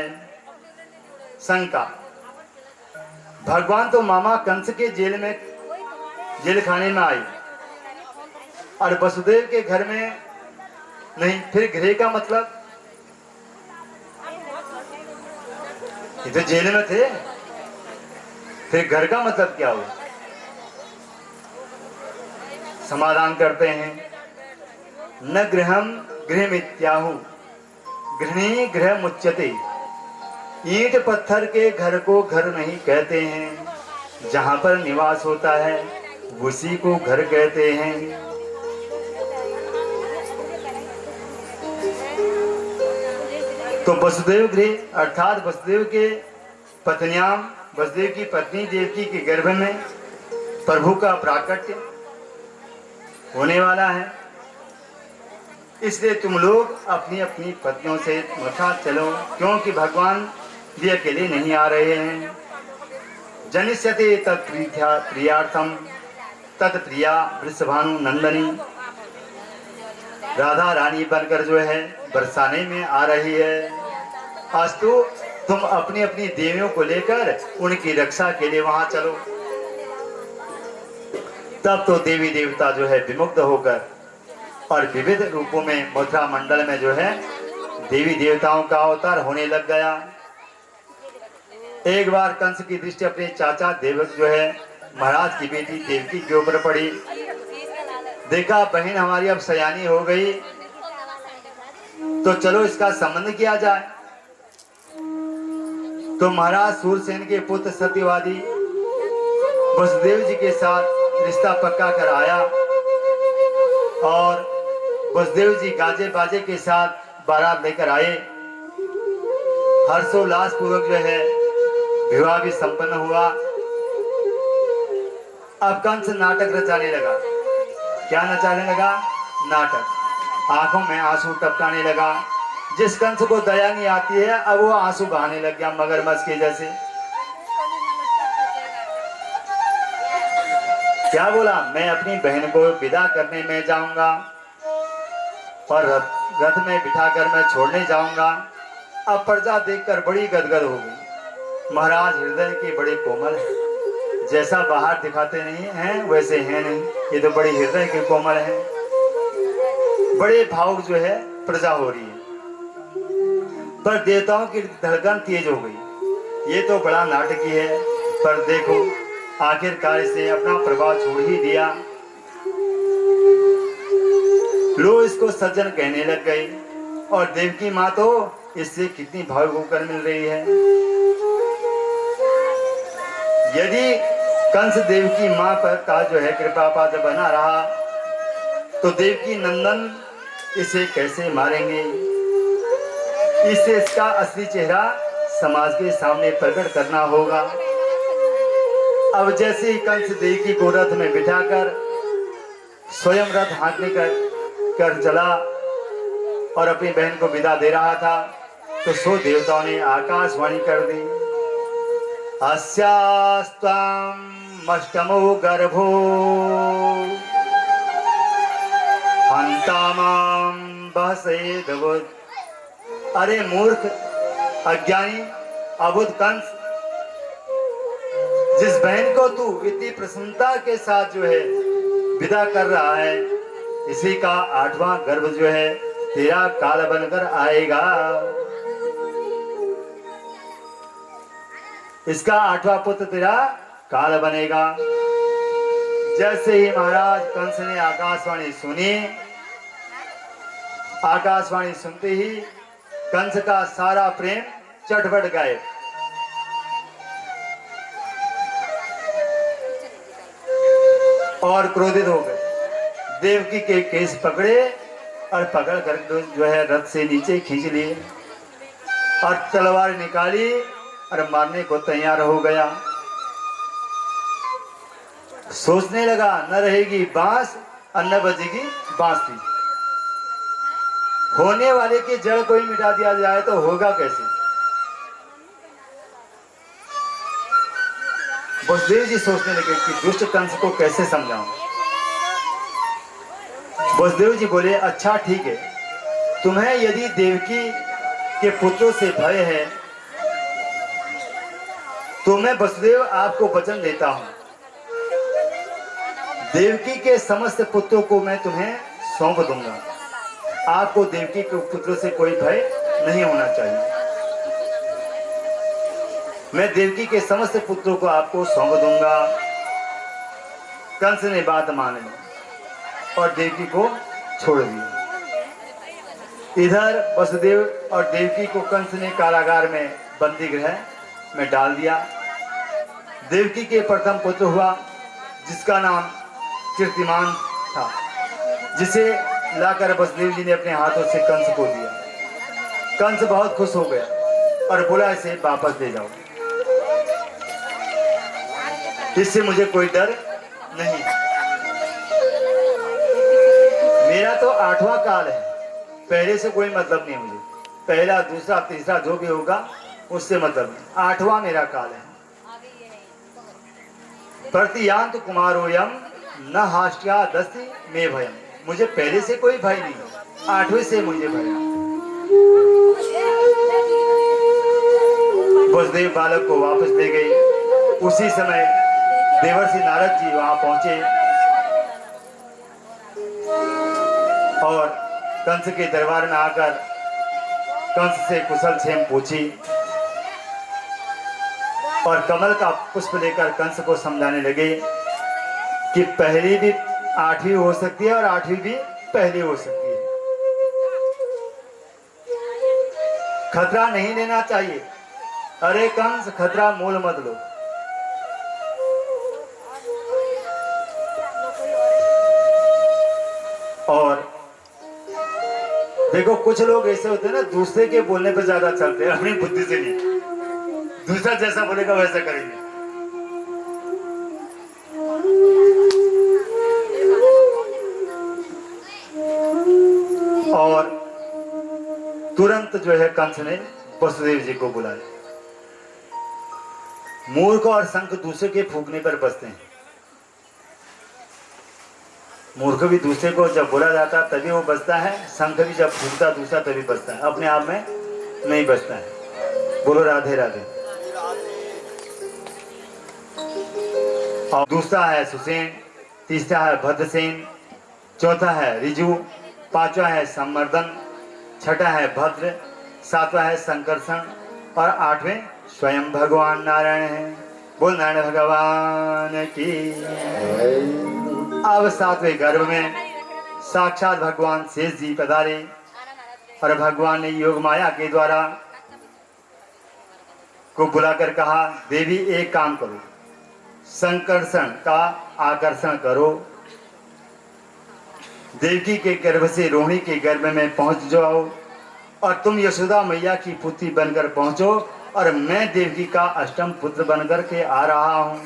शंका, भगवान तो मामा कंस के जेल खाने में आई और वसुदेव के घर में नहीं, फिर गृह का मतलब? ये तो जेल में थे, फिर घर का मतलब क्या हुआ? समाधान करते हैं, न गृहम गृहमित्याहु गृहिणी गृह मुच्यते। ईंट पत्थर के घर को घर नहीं कहते हैं, जहां पर निवास होता है उसी को घर कहते हैं। तो वसुदेव गृह अर्थात वसुदेव के पत्नियां, वसुदेव की पत्नी देवकी के गर्भ में प्रभु का प्राकट्य होने वाला है। इसलिए तुम लोग अपनी अपनी पत्नियों से मथुरा चलो, क्योंकि भगवान भी अकेले नहीं आ रहे हैं। जनिष्यते तत्प्रियार्थम तत्प्रिया वृषभानु नंदनी, राधा रानी बनकर जो है बरसाने में आ रही है। आज तो तुम अपनी अपनी देवियों को लेकर उनकी रक्षा के लिए वहां चलो। तब तो देवी देवता जो है विमुग्ध होकर और विविध रूपों में मथुरा मंडल में जो है देवी देवताओं का अवतार होने लग गया। एक बार कंस की दृष्टि अपने चाचा देवक जो है महाराज की बेटी देवकी के ऊपर पड़ी। देखा बहन हमारी अब सयानी हो गई, तो चलो इसका संबंध किया जाए। तो महाराज सूरसेन के पुत्र सत्यवादी वसुदेव जी के साथ रिश्ता पक्का कर आया और वसुदेव जी गाजे बाजे के साथ बारात लेकर आए। हर्षोल्लास पूर्वक जो है विवाह भी संपन्न हुआ। अब कंस नाटक रचाने लगा। क्या नचाने लगा? नाटक। आंखों में आंसू टपकाने लगा। जिस कंस को दया नहीं आती है अब वो आंसू बहाने लग गया मगरमच्छ के जैसे। क्या बोला? मैं अपनी बहन को विदा करने में जाऊंगा और रथ में बिठाकर मैं छोड़ने जाऊंगा। अब प्रजा देखकर बड़ी गदगद हो गई। महाराज हृदय के बड़े कोमल हैं, जैसा बाहर दिखाते नहीं हैं वैसे हैं नहीं, ये तो बड़ी हृदय के कोमल हैं। बड़े भावुक जो है प्रजा हो रही है, पर देवताओं की धड़कन तेज हो गई। ये तो बड़ा नाटकी है, पर देखो आखिरकार इसे अपना प्रभाव छोड़ ही दिया। लोग इसको सज्जन कहने लग गई और देवकी माँ तो इससे कितनी भावुक होकर मिल रही है। यदि कंस देवकी माँ पर का जो है कृपा पात्र बना रहा तो देवकी नंदन इसे कैसे मारेंगे? इससे इसका असली चेहरा समाज के सामने प्रकट करना होगा। अब जैसे ही कंस देवकी को रथ में बिठाकर स्वयं रथ हाँकने कर चला और अपनी बहन को विदा दे रहा था, तो सो देवताओं ने आकाशवाणी कर दी, अस्यास्त्वाम् अष्टमो गर्भो हंतामाम बहसेदवुद। अरे मूर्ख, अज्ञानी, अबुध कंस, जिस बहन को तू इतनी प्रसन्नता के साथ जो है विदा कर रहा है, इसी का 8वां गर्भ जो है तेरा काल बनकर आएगा। इसका 8वां पुत्र तेरा काल बनेगा। जैसे ही महाराज कंस ने आकाशवाणी सुनी, आकाशवाणी सुनते ही कंस का सारा प्रेम चटपट गायब। और क्रोधित हो गए। देवकी के केस पकड़े और पकड़ कर जो है रथ से नीचे खींच लिए और तलवार निकाली और मारने को तैयार हो गया। सोचने लगा न रहेगी बांस और न बजेगी बांसुरी। होने वाले की जड़ को ही मिटा दिया जाए तो होगा कैसे? वसुदेव जी सोचने लगे कि दुष्ट कंस को कैसे समझाऊं। वसुदेव जी बोले, अच्छा ठीक है, तुम्हें यदि देवकी के पुत्रों से भय है तो मैं वसुदेव आपको वचन देता हूं, देवकी के समस्त पुत्रों को मैं तुम्हें सौंप दूंगा। आपको देवकी के पुत्रों से कोई भय नहीं होना चाहिए। मैं देवकी के समस्त पुत्रों को आपको सौंप दूंगा। कंस ने बात मानी और देवकी को छोड़ दिया। इधर वसुदेव और देवकी को कंस ने कारागार में बंदी गृह में डाल दिया। देवकी के प्रथम पुत्र हुआ जिसका नाम कीर्तिमान था, जिसे लाकर वसुदेव जी ने अपने हाथों से कंस को दिया। कंस बहुत खुश हो गया और बोला इसे वापस ले जाओ, इससे मुझे कोई डर नहीं। मेरा तो 8वां काल है, पहले से कोई मतलब नहीं मुझे, पहला दूसरा तीसरा जो भी होगा उससे मतलब नहीं, 8वां मेरा काल है। प्रतियांत कुमारोयम न हाष्ट्या दस्ति में भयम, मुझे पहले से कोई भय नहीं, 8वें से मुझे भय। वसुदेव बालक को वापस ले गए। उसी समय देवर्षि नारद जी वहां पहुंचे और कंस के दरबार में आकर कंस से कुशल क्षेम पूछी और कमल का पुष्प लेकर कंस को समझाने लगे कि पहली भी 8वीं हो सकती है और 8वीं भी पहली हो सकती है, खतरा नहीं लेना चाहिए। अरे कंस, खतरा मोल मत लो। और देखो कुछ लोग ऐसे होते हैं ना, दूसरे के बोलने पर ज्यादा चलते हैं, अपनी बुद्धि से नहीं, दूसरा जैसा बोलेगा वैसा करेंगे। और तुरंत जो है कंस ने वसुदेव जी को बुलाया। मूर्ख और शंख दूसरे के फूकने पर बसते हैं। मूर्ख भी दूसरे को जब बोला जाता तभी वो बचता है, शंख भी जब फूकता दूसरा तभी बचता है, अपने आप में नहीं बचता है। बोलो राधे राधे। और दूसरा है सुसेन, तीसरा है भद्रसेन, चौथा है रिजु, 5वां है संवर्धन, 6ठा है भद्र, 7वां है संकर्षण और 8वें स्वयं भगवान नारायण है। बोल नारायण भगवान की। अब 7वें गर्भ में साक्षात भगवान शेष जी पधारे और भगवान ने योग माया के द्वारा को बुलाकर कहा, देवी एक काम करो, संकर्षण का आकर्षण करो, देवकी के गर्भ से रोहिणी के गर्भ में पहुंच जाओ और तुम यशोदा मैया की पुत्री बनकर पहुंचो और मैं देवकी का अष्टम पुत्र बनकर के आ रहा हूं।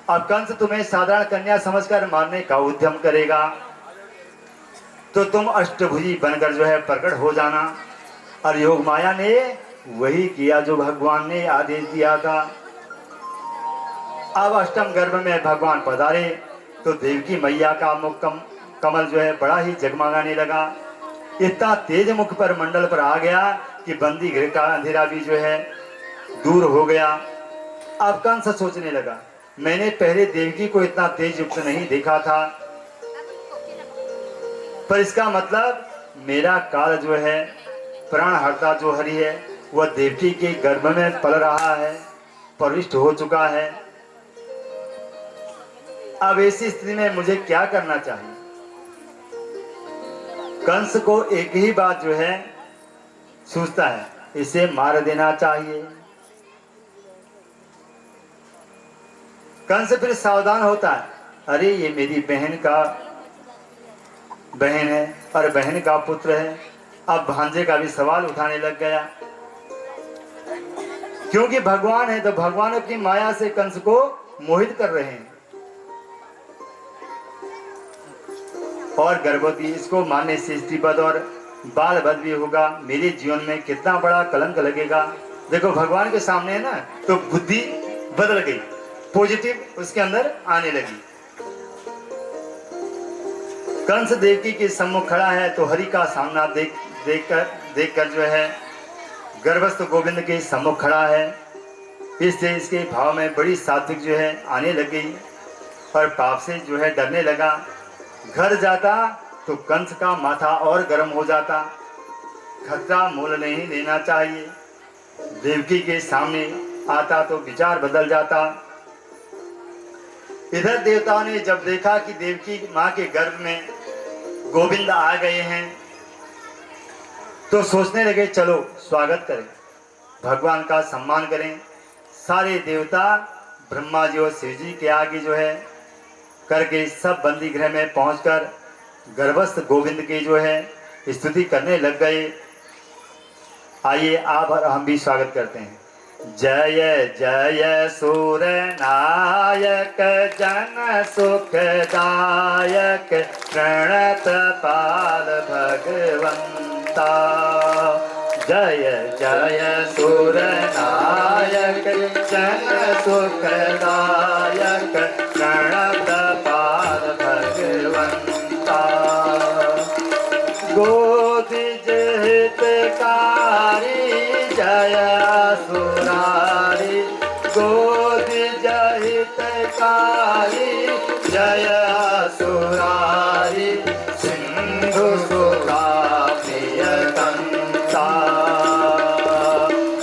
अब कंस तुम्हें साधारण कन्या समझकर मारने का उद्यम करेगा तो तुम अष्टभुजी बनकर जो है प्रकट हो जाना। और योग माया ने वही किया जो भगवान ने आदेश दिया था। अब अष्टम गर्भ में भगवान पधारे तो देवकी मैया का मुख कमल जो है बड़ा ही जगमगाने लगा। इतना तेज मुख पर मंडल पर आ गया कि बंदी गृह का अंधेरा भी जो है दूर हो गया। अब कंस सोचने लगा, मैंने पहले देवकी को इतना तेज युक्त नहीं देखा था, पर इसका मतलब मेरा काल जो है प्राणहर्ता जो हरि है वह देवकी के गर्भ में पल रहा है, प्रविष्ट हो चुका है। अब ऐसी स्थिति में मुझे क्या करना चाहिए? कंस को एक ही बात जो है सोचता है, इसे मार देना चाहिए। कंस फिर सावधान होता है, अरे ये मेरी बहन है और बहन का पुत्र है। अब भांजे का भी सवाल उठाने लग गया, क्योंकि भगवान है तो भगवान अपनी माया से कंस को मोहित कर रहे हैं। और गर्भवती इसको मारने से स्त्रीपद और बाल बध भी होगा, मेरे जीवन में कितना बड़ा कलंक लगेगा। देखो भगवान के सामने है ना, तो बुद्धि बदल गई, पॉजिटिव उसके अंदर आने लगी। कंस देवकी के सम्मुख खड़ा है तो हरि का सामना देखकर जो है गर्भस्थ गोविंद के सम्मुख खड़ा है। इससे इसके भाव में बड़ी सात्विक जो है आने लग गई और पाप से जो है डरने लगा। घर जाता तो कंस का माथा और गर्म हो जाता। खतरा मोल नहीं लेना चाहिए। देवकी के सामने आता तो विचार बदल जाता। इधर देवताओं ने जब देखा कि देवकी माँ के गर्भ में गोविंद आ गए हैं तो सोचने लगे, चलो स्वागत करें, भगवान का सम्मान करें। सारे देवता ब्रह्मा जी और शिव जी के आगे जो है करके सब बंदी गृह में पहुंचकर गर्भस्थ गोविंद के जो है स्तुति करने लग गए। आइए आप और हम भी स्वागत करते हैं। जय जय सूर नायक जन सुखदायक प्रणत पाल भगवंता। जय जय सूर नायक जन सुखदायक प्रणत पाल भगवंता। गोदी हितकारी जय असुरारी, गोदी हितकारी जय असुरारी, सिंधु सुता प्रियतंता।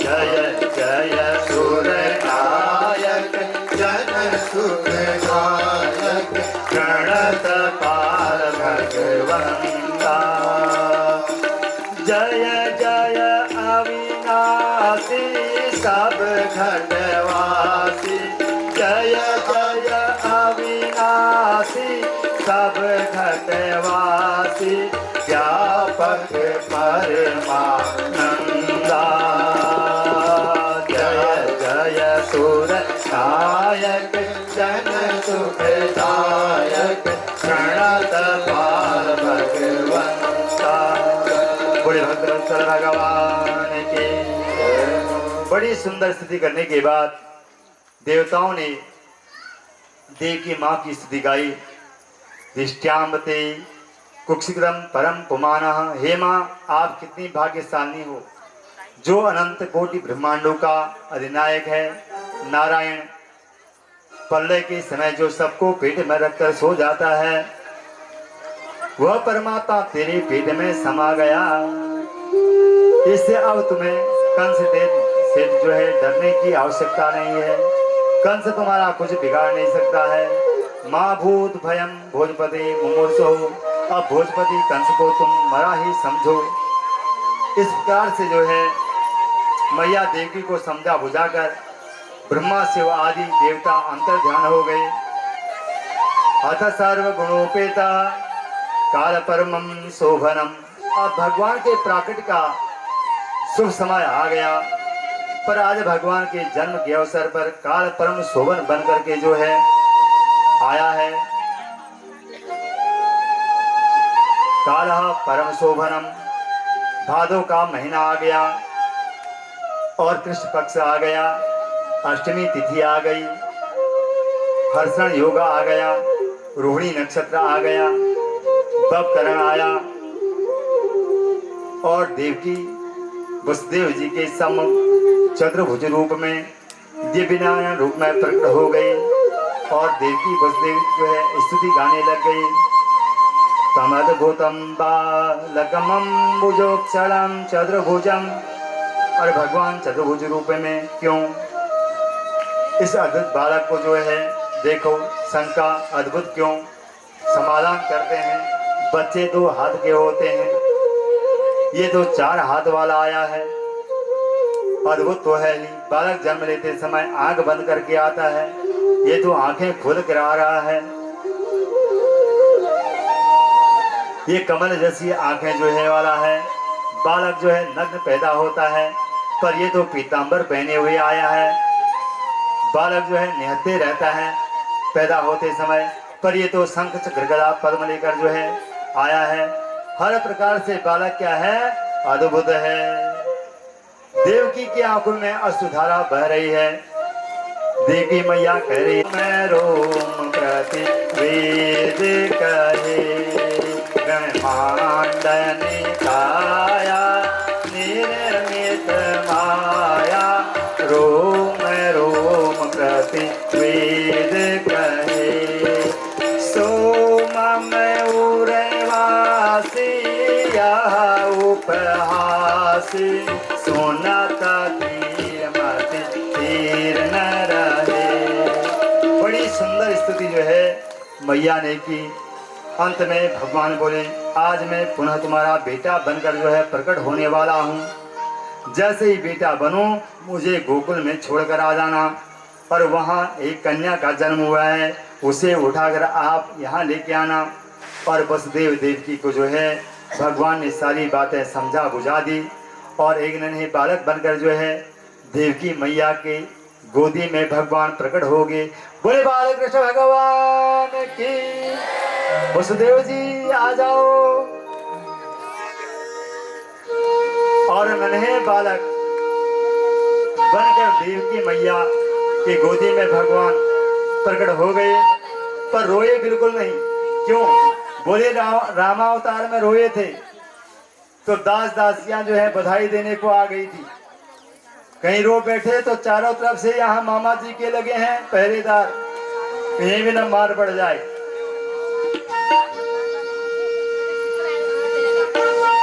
जय जय सुर नायक जन सुखदायक प्रणत पाल भगवंता। जय जय अविनाशी सब घटवासी, जय जय अविनाशी सब घटवासी, व्यापक परमानंदा। जय जय सुर नायक जन सुखदायक प्रणत पाल भगवंता। बड़े भद्रवत्सल भगवान की। बड़ी सुंदर स्तुति करने के बाद देवताओं ने देव की मां की स्तुति गाई। दिष्ट्याम्बते कुक्षिगदम परम पुमानः। हे मां, आप कितनी भाग्यशाली हो जो अनंत कोटि ब्रह्मांडों का अधिनायक है। नारायण प्रलय के समय जो सबको पेट में रखकर सो जाता है, वह परमात्मा तेरे पेट में समा गया। इससे अब तुम्हें कंस से जो है डरने की आवश्यकता नहीं है। कंस तुम्हारा कुछ बिगाड़ नहीं सकता है। माँ भूत भयम भोजपति मुमूर्षो। अब भोजपति कंस को तुम मरा ही समझो। इस प्रकार से जो है मैया देवी को समझा बुझाकर ब्रह्मा शिव आदि देवता अंतर ध्यान हो गए। अथ सर्व गुणोपेता काल परमम शोभनम। अब भगवान के प्राकट का शुभ समय आ गया, पर आज भगवान के जन्म के अवसर पर काल परम शोभन बन करके जो है आया है। काल परम शोभनम। भादो का महीना आ गया और कृष्ण पक्ष आ गया, अष्टमी तिथि आ गई, हर्षण योग आ गया, रोहिणी नक्षत्र आ गया, बपकरण आया और देवकी वसुदेव जी के सम्मुख चतुर्भुज रूप में दिव्यनारायण रूप में प्रकट हो गई और देवकी वसुदेव जो है स्तुति गाने लग गई। तमद्भुतम बालकमं भुजोक्षरं चतुर्भुजम। और भगवान चतुर्भुज रूप में क्यों? इस अद्भुत बालक को जो है देखो, शंका अद्भुत क्यों? समाधान करते हैं। बच्चे 2 हाथ के होते हैं, ये तो 4 हाथ वाला आया है। अद्भुत तो है ही। बालक जन्म लेते समय आंख बंद करके आता है, ये तो आंखें खुद करा रहा है। ये कमल जैसी आंखें जो है वाला है। बालक जो है नग्न पैदा होता है, पर ये तो पीतांबर पहने हुए आया है। बालक जो है निहत्ते रहता है पैदा होते समय, पर ये तो शंख चक्र गदा पद्म लेकर जो है आया है। हर प्रकार से बालक क्या है? अद्भुत है। देवकी की आंखों में अश्रुधारा बह रही है। देवी मैया कह रही, मैं रोम प्रति वेद कहे ब्रह्मांड निकाया निर्मित माया। रोम रोम प्रति वेद कहे सोम उर्वासी यह उपहासी। सोनाता तीर मत तीर न रहे। बड़ी सुंदर स्तुति जो है मैया ने की। अंत में भगवान बोले, आज मैं पुनः तुम्हारा बेटा बनकर जो है प्रकट होने वाला हूँ। जैसे ही बेटा बनूं मुझे गोकुल में छोड़कर आ जाना, और वहाँ एक कन्या का जन्म हुआ है, उसे उठाकर आप यहाँ लेके आना और वसुदेव देवकी को जो है भगवान ने सारी बातें समझा बुझा दी और एक नन्हे बालक बनकर जो है देवकी मैया के गोदी में भगवान प्रकट हो गए। बोले बालकृष्ण भगवान की। वसुदेव जी आ जाओ। और नन्हे बालक बनकर देवकी मैया की गोदी में भगवान प्रकट हो गए, पर रोए बिल्कुल नहीं। क्यों? बोले रामावतार में रोए थे तो दास दासियां जो है बधाई देने को आ गई थी। कहीं रो बैठे तो चारों तरफ से यहाँ मामा जी के लगे हैं पहरेदार, कहीं भी न मार पड़ जाए।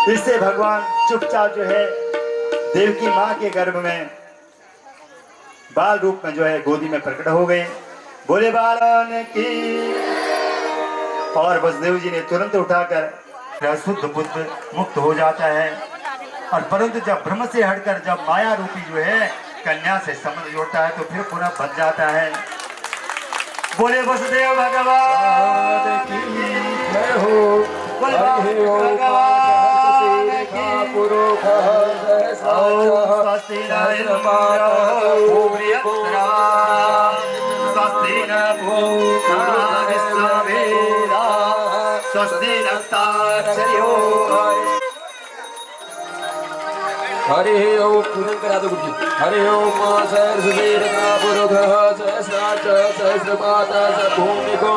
इससे भगवान चुपचाप जो है देवकी माँ के गर्भ में बाल रूप में जो है गोदी में प्रकट हो गए। बोले बालन की। और वसुदेव जी ने तुरंत उठाकर शुद्ध बुद्ध मुक्त हो जाता है। और परंतु जब ब्रह्म से हटकर जब माया रूपी जो है कन्या से संबंध जोड़ता है तो फिर पुनः बन जाता है। बोले वसुदेव भगवान की जय हो। बोले भगवान की। स्वस्ति न स्वस्ति न भूखा विश्ववेदा स्वस्ति नस्ताक्षर्यो। हरे ओम पूजन करा दो गुरु जी। हरे ओम सहस्रवीरका पुरुषः सहस्राच सहस्रपाता भूमिको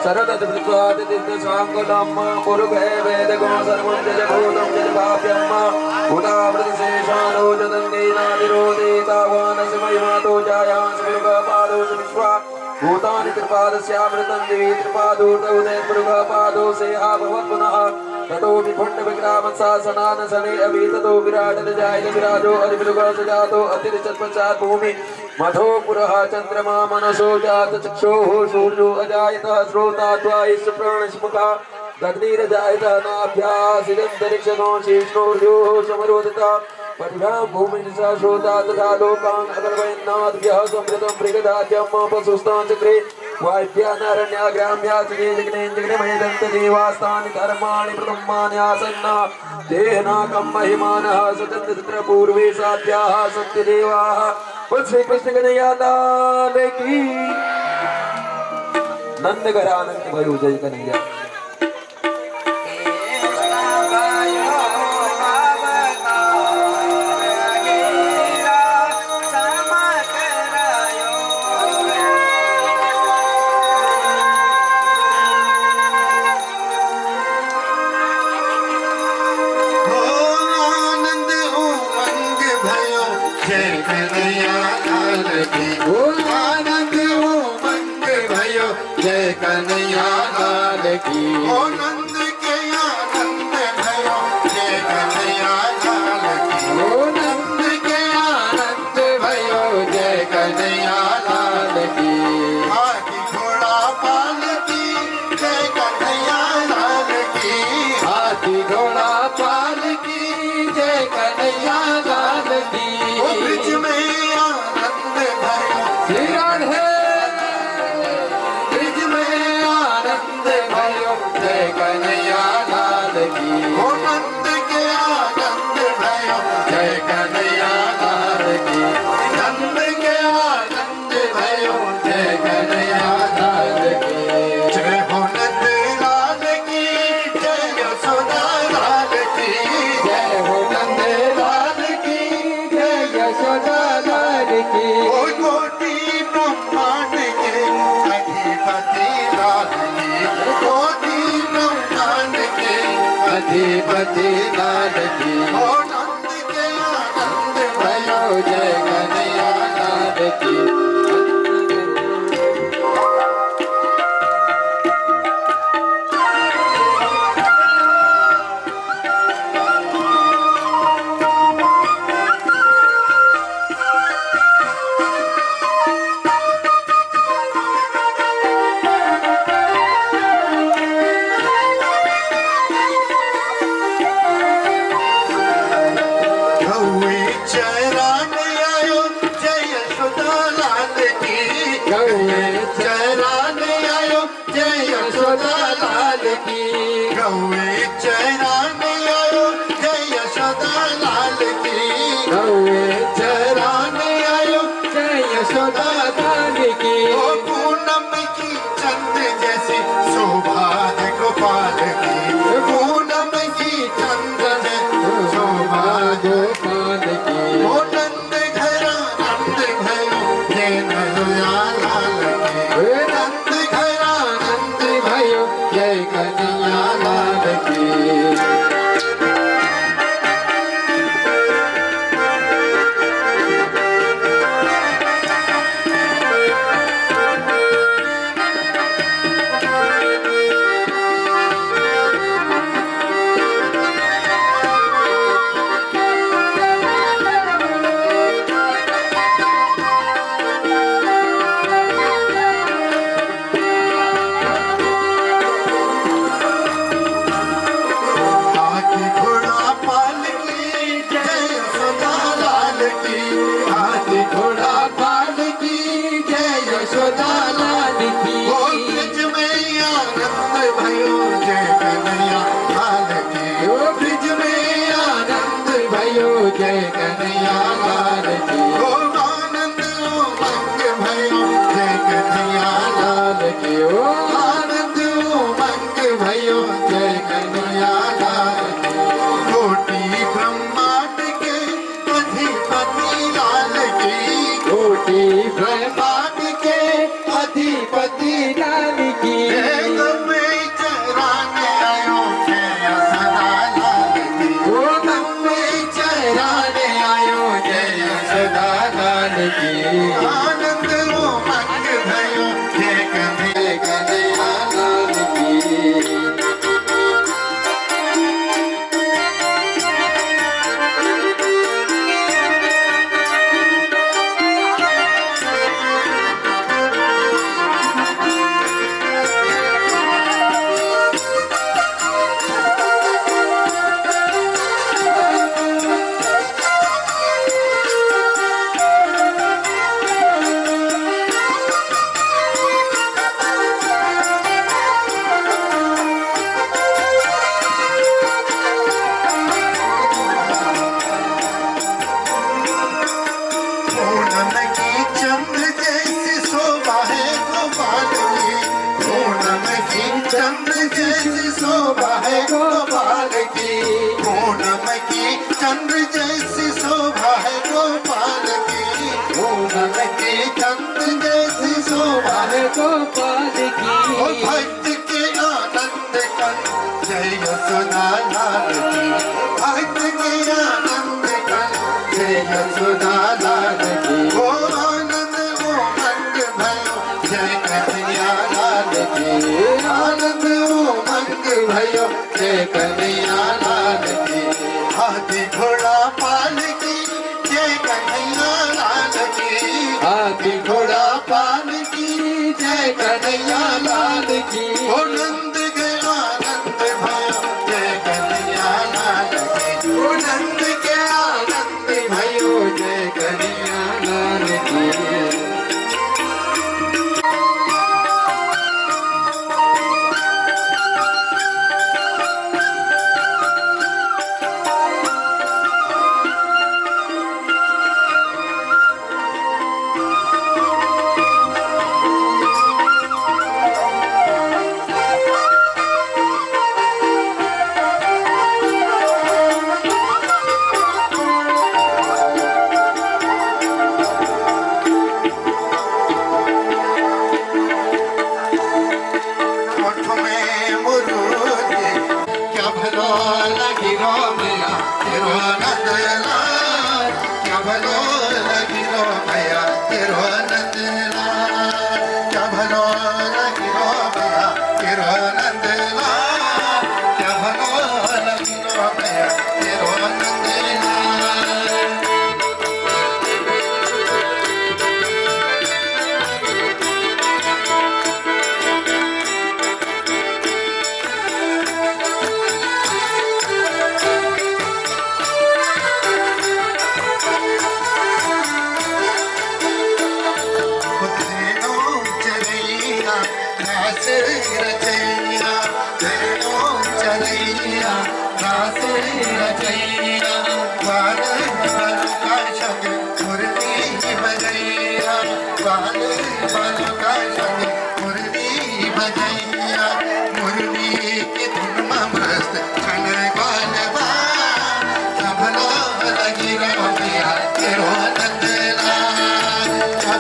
सर्वतत्त्वात् तीर्थसाङ्कुलं पुरुषे वेदको सर्वं जगभूतं जगभाव्यं भूतामृतशेषानो जदन्तेनानिरोधेतावानस्य महिमातो जायांस पुरुषपादो विश्वा भूतानि त्रिपादस्यामृतं दिवि त्रिपादोर्धौदय पुरुषपादो से आभवत् पुनः ततो विभुण्ड विक्रामशासनान सने अभि ततो विराट जायत विराजो अधिमृग सुजातो अतिरिचत पश्चात् भूमि मधो पुरः चन्द्रमा मनसो जात चक्षुः सूर्यो अजायतः श्रोता त्वायिष प्राणस्मुखा दग्निरजायतः नाभ्यासिदन्तरिक्षगो शीर्ष्णोर्योः समरोदिता परिभ्राम भूमि निशा श्रोता तथा लोकान् अगर्वयन्नाद्भ्यः समृतं मृगदाद्यं पशुस्तान् चक्रे वायव्यानारण्या ग्राम्या जगनेन्द्रगणमयदन्तदेवास्तानि धर्माणि प्रथमान्यासन्ना तेनाकं महिमानः स्वतन्त्रपूर्वे साध्याः सन्ति देवाः। बोल श्री कृष्ण कन्हैया लाल की। नंद घरानंद भयो जय कन्हैया। जय कन्हैया लाल की। ओ नंद के आनंद भयो जय कन्हैया लाल की। ओ नंद के आनंद भयो जय कन्हैया लाल की। हाथी घोड़ा पालकी जय कन्हैया लाल की। हाथी घोड़ा पालकी जय कन्हैया लाल की। ओ ब्रिज में आनंद भयो श्री राधे जय कन्हैया लाल की। ओ नंद के आनंद भयो जय कन्हैया लाल की। नंद के आनंद भयो जय कन्हैया लाल की। जय हो नंद लाल की जय यशोदा लाल की। जय हो नंद लाल की जय यशोदा लाल की। ओ कोटि ब्रह्मांड के अधिपति लाल की। अधिपति लाल की। ओ नंद के आनंद भयो जय कन्हैया लाल की। गौए चराने की ओ आनंद उमंग भयो जय कन्हैया लाल की कोटि ब्रह्मांड के अधिपति लाल की कोटि ब्रह्मांड के अधिपति लाल की में चराने आयो जय सदा लाल की गोदम में चराने आयो जय सदा लाल की आनंद उमंग भयो जय कन्हैया लाल की पूनम की चंद्र जैसी शोभा है गोपाल की पूनम की चंद्र जैसी शोभा है गोपाल की पूनम की चंद्र जैसी शोभा है गोपाल की पूनम की चंद्र जैसी शोभा है गोपाल की ओ भक्त के आनंद कन जय यशोदा लाल की भक्त के आनंद कन जय यशोदा लाल की ओ आनंद उमंग भयो जय कन्हैया लाल की आनंद उमंग भयो जय कन्हैया लाल की हाथी घोड़ा पाल की जय कन्हैया लाल की हाथी घोड़ा पाल की जय कन्हैया लाल की ओ नंद के आनंद भयो जय कन्हैया लाल की ओ नंद के आनंद भयो जय कन्हैया लाल की ओठ में मुरुजी क्या भलो लगी रो मैया तेरो नंद लाल क्या भलो लगी रो मैया तेरो नंद लाल क्या भलो लगी रो मैया तेरो नंद लाल क्या भलो लगी रो मैया तेरो नंद लाल धेनो चरैया घास रचैया धेनो चरैया घास रचैया बाल बाल का शब्द मुरली बजैया बाल बाल का शब्द मुरली बजैया मुरली की धुन में मस्त छन गान बा भलो लगी रो मैया तेरो नंद लाल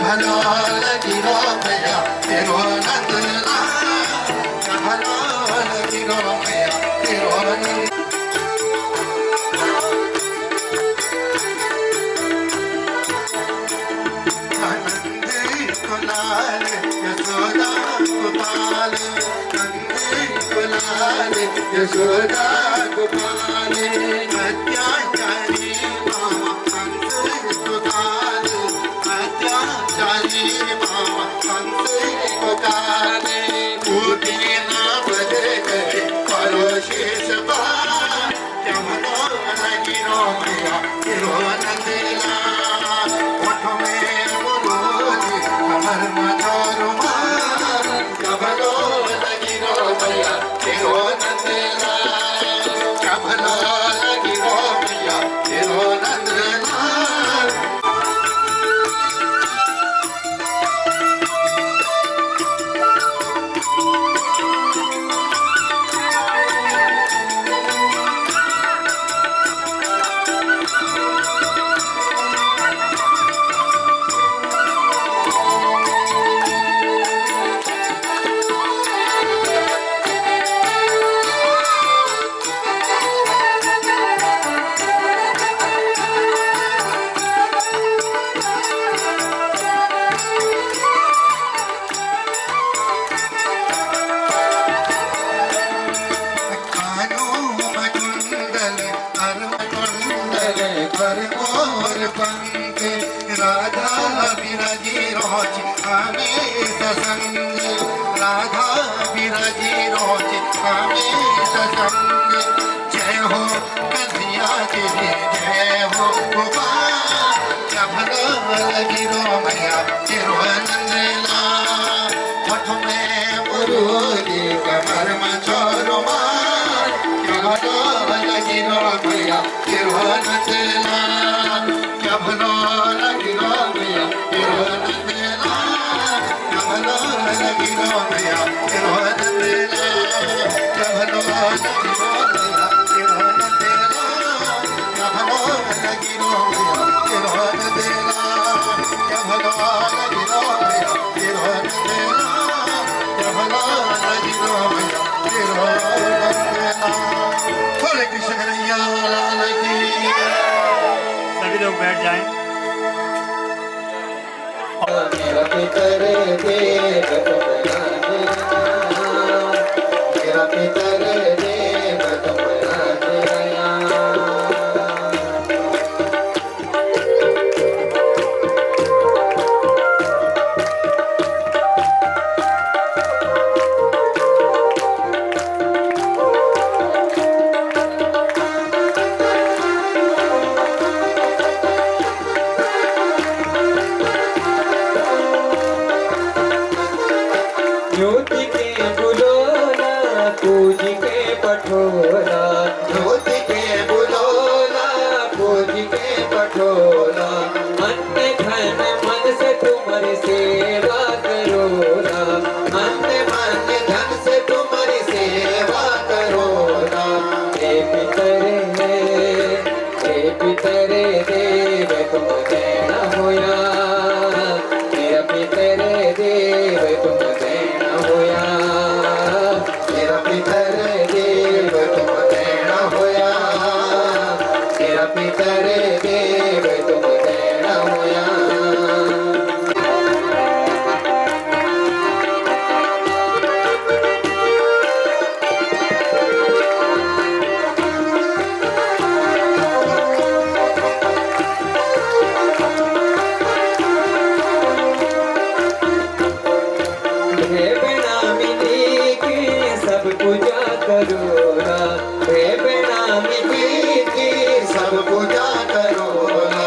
भलो लगी रो मैया तेरो नंद लाल भलो लगी रो मैया तेरो नंद आनंद कुलाल यशोदा गोपाल नंद कुलाल यशोदा गोपाल अत्याचारी मामा कंस कुकाल अत्याचारी मामा कंस कुकाल बूटी ना बजे करे करो शेष बार क्या भलो लगी रो मैया तेरो नंद लाल ओठ में मुरुजी कमर में रुमाल क्या भलो लगी रो मैया तेरो नंद लाल क्या भलो लगी रो मैया तेरो नंद लाल रमेश संग जय हो कन्हैया तेरी जय हो गोपाल भलो लगिरो मैया तेरो नंदना होठ में मुरली कमर में छोरो मार भलो लगिरो मैया तेरो नंदना भलो लगिरो मैया तेरो नंदना भलो लगिरो मैया तेरो नंदना भलो लगिरो मैया तेरो नंदना भलो लगिरो मैया तेरो नंदना भलो लगिरो मैया तेरो नंदना भलो लगिरो मैया तेरो नंदना बोले कृष्ण कन्हैया लाल की सभी लोग बैठ जाएं। मेरा पितर देव तुम राजया मेरा पितर देव तुम राजया ज्योति के बुलोला पूज के पठोला ज्योति के बुलोला पूज के पठोला अन्य धन मन से तुम्हारी सेवा करोला अन्य मन धन से तुम्हारी सेवा करोला हे पितरे देव तुम देना होया मेरा पितरे देव तुम देना होया मेरा पितरे देव तुम देना होया मेरा पितरे देव तुम देना होया हे बेनामी की सब पूजा करोला हे बेनामी की सब पूजा करोला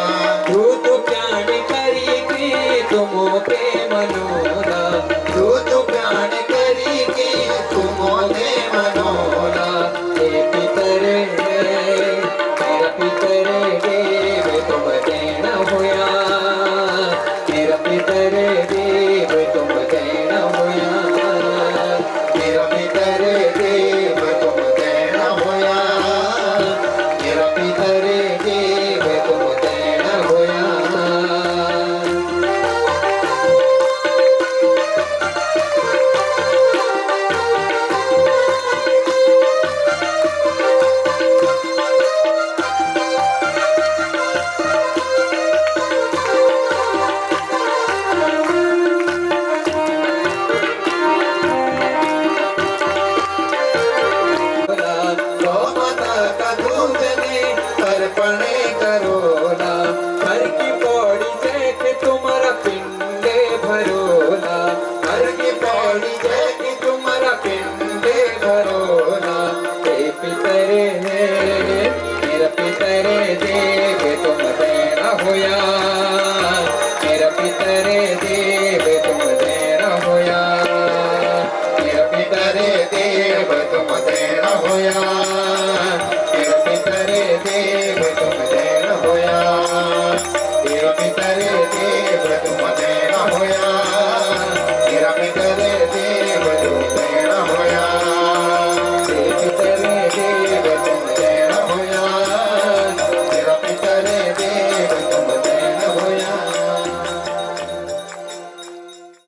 दूध प्याण करी की तुमो के मनोला दूध प्याण करी की तुमो के मनोला हे पितरे मेरा पितरे देव तुम देना होया मेरा पितरे देव तुम देना होया मेरा पितरे देव तुम देना होया मेरा पितरे देव तुम देना होया गोमाता का दूध ने अर्पण करोला हर की पौड़ी जैके तुम्हारा पिंडे भरोला हर की पौड़ी जैके तुम्हारा पिंडे भरोला हे पितरे मेरा पितरे देव तुम देना होया मेरा पितरे देव तुम देना होया मेरा पितरे देव तुम देना होया मेरा पितरे देव तुम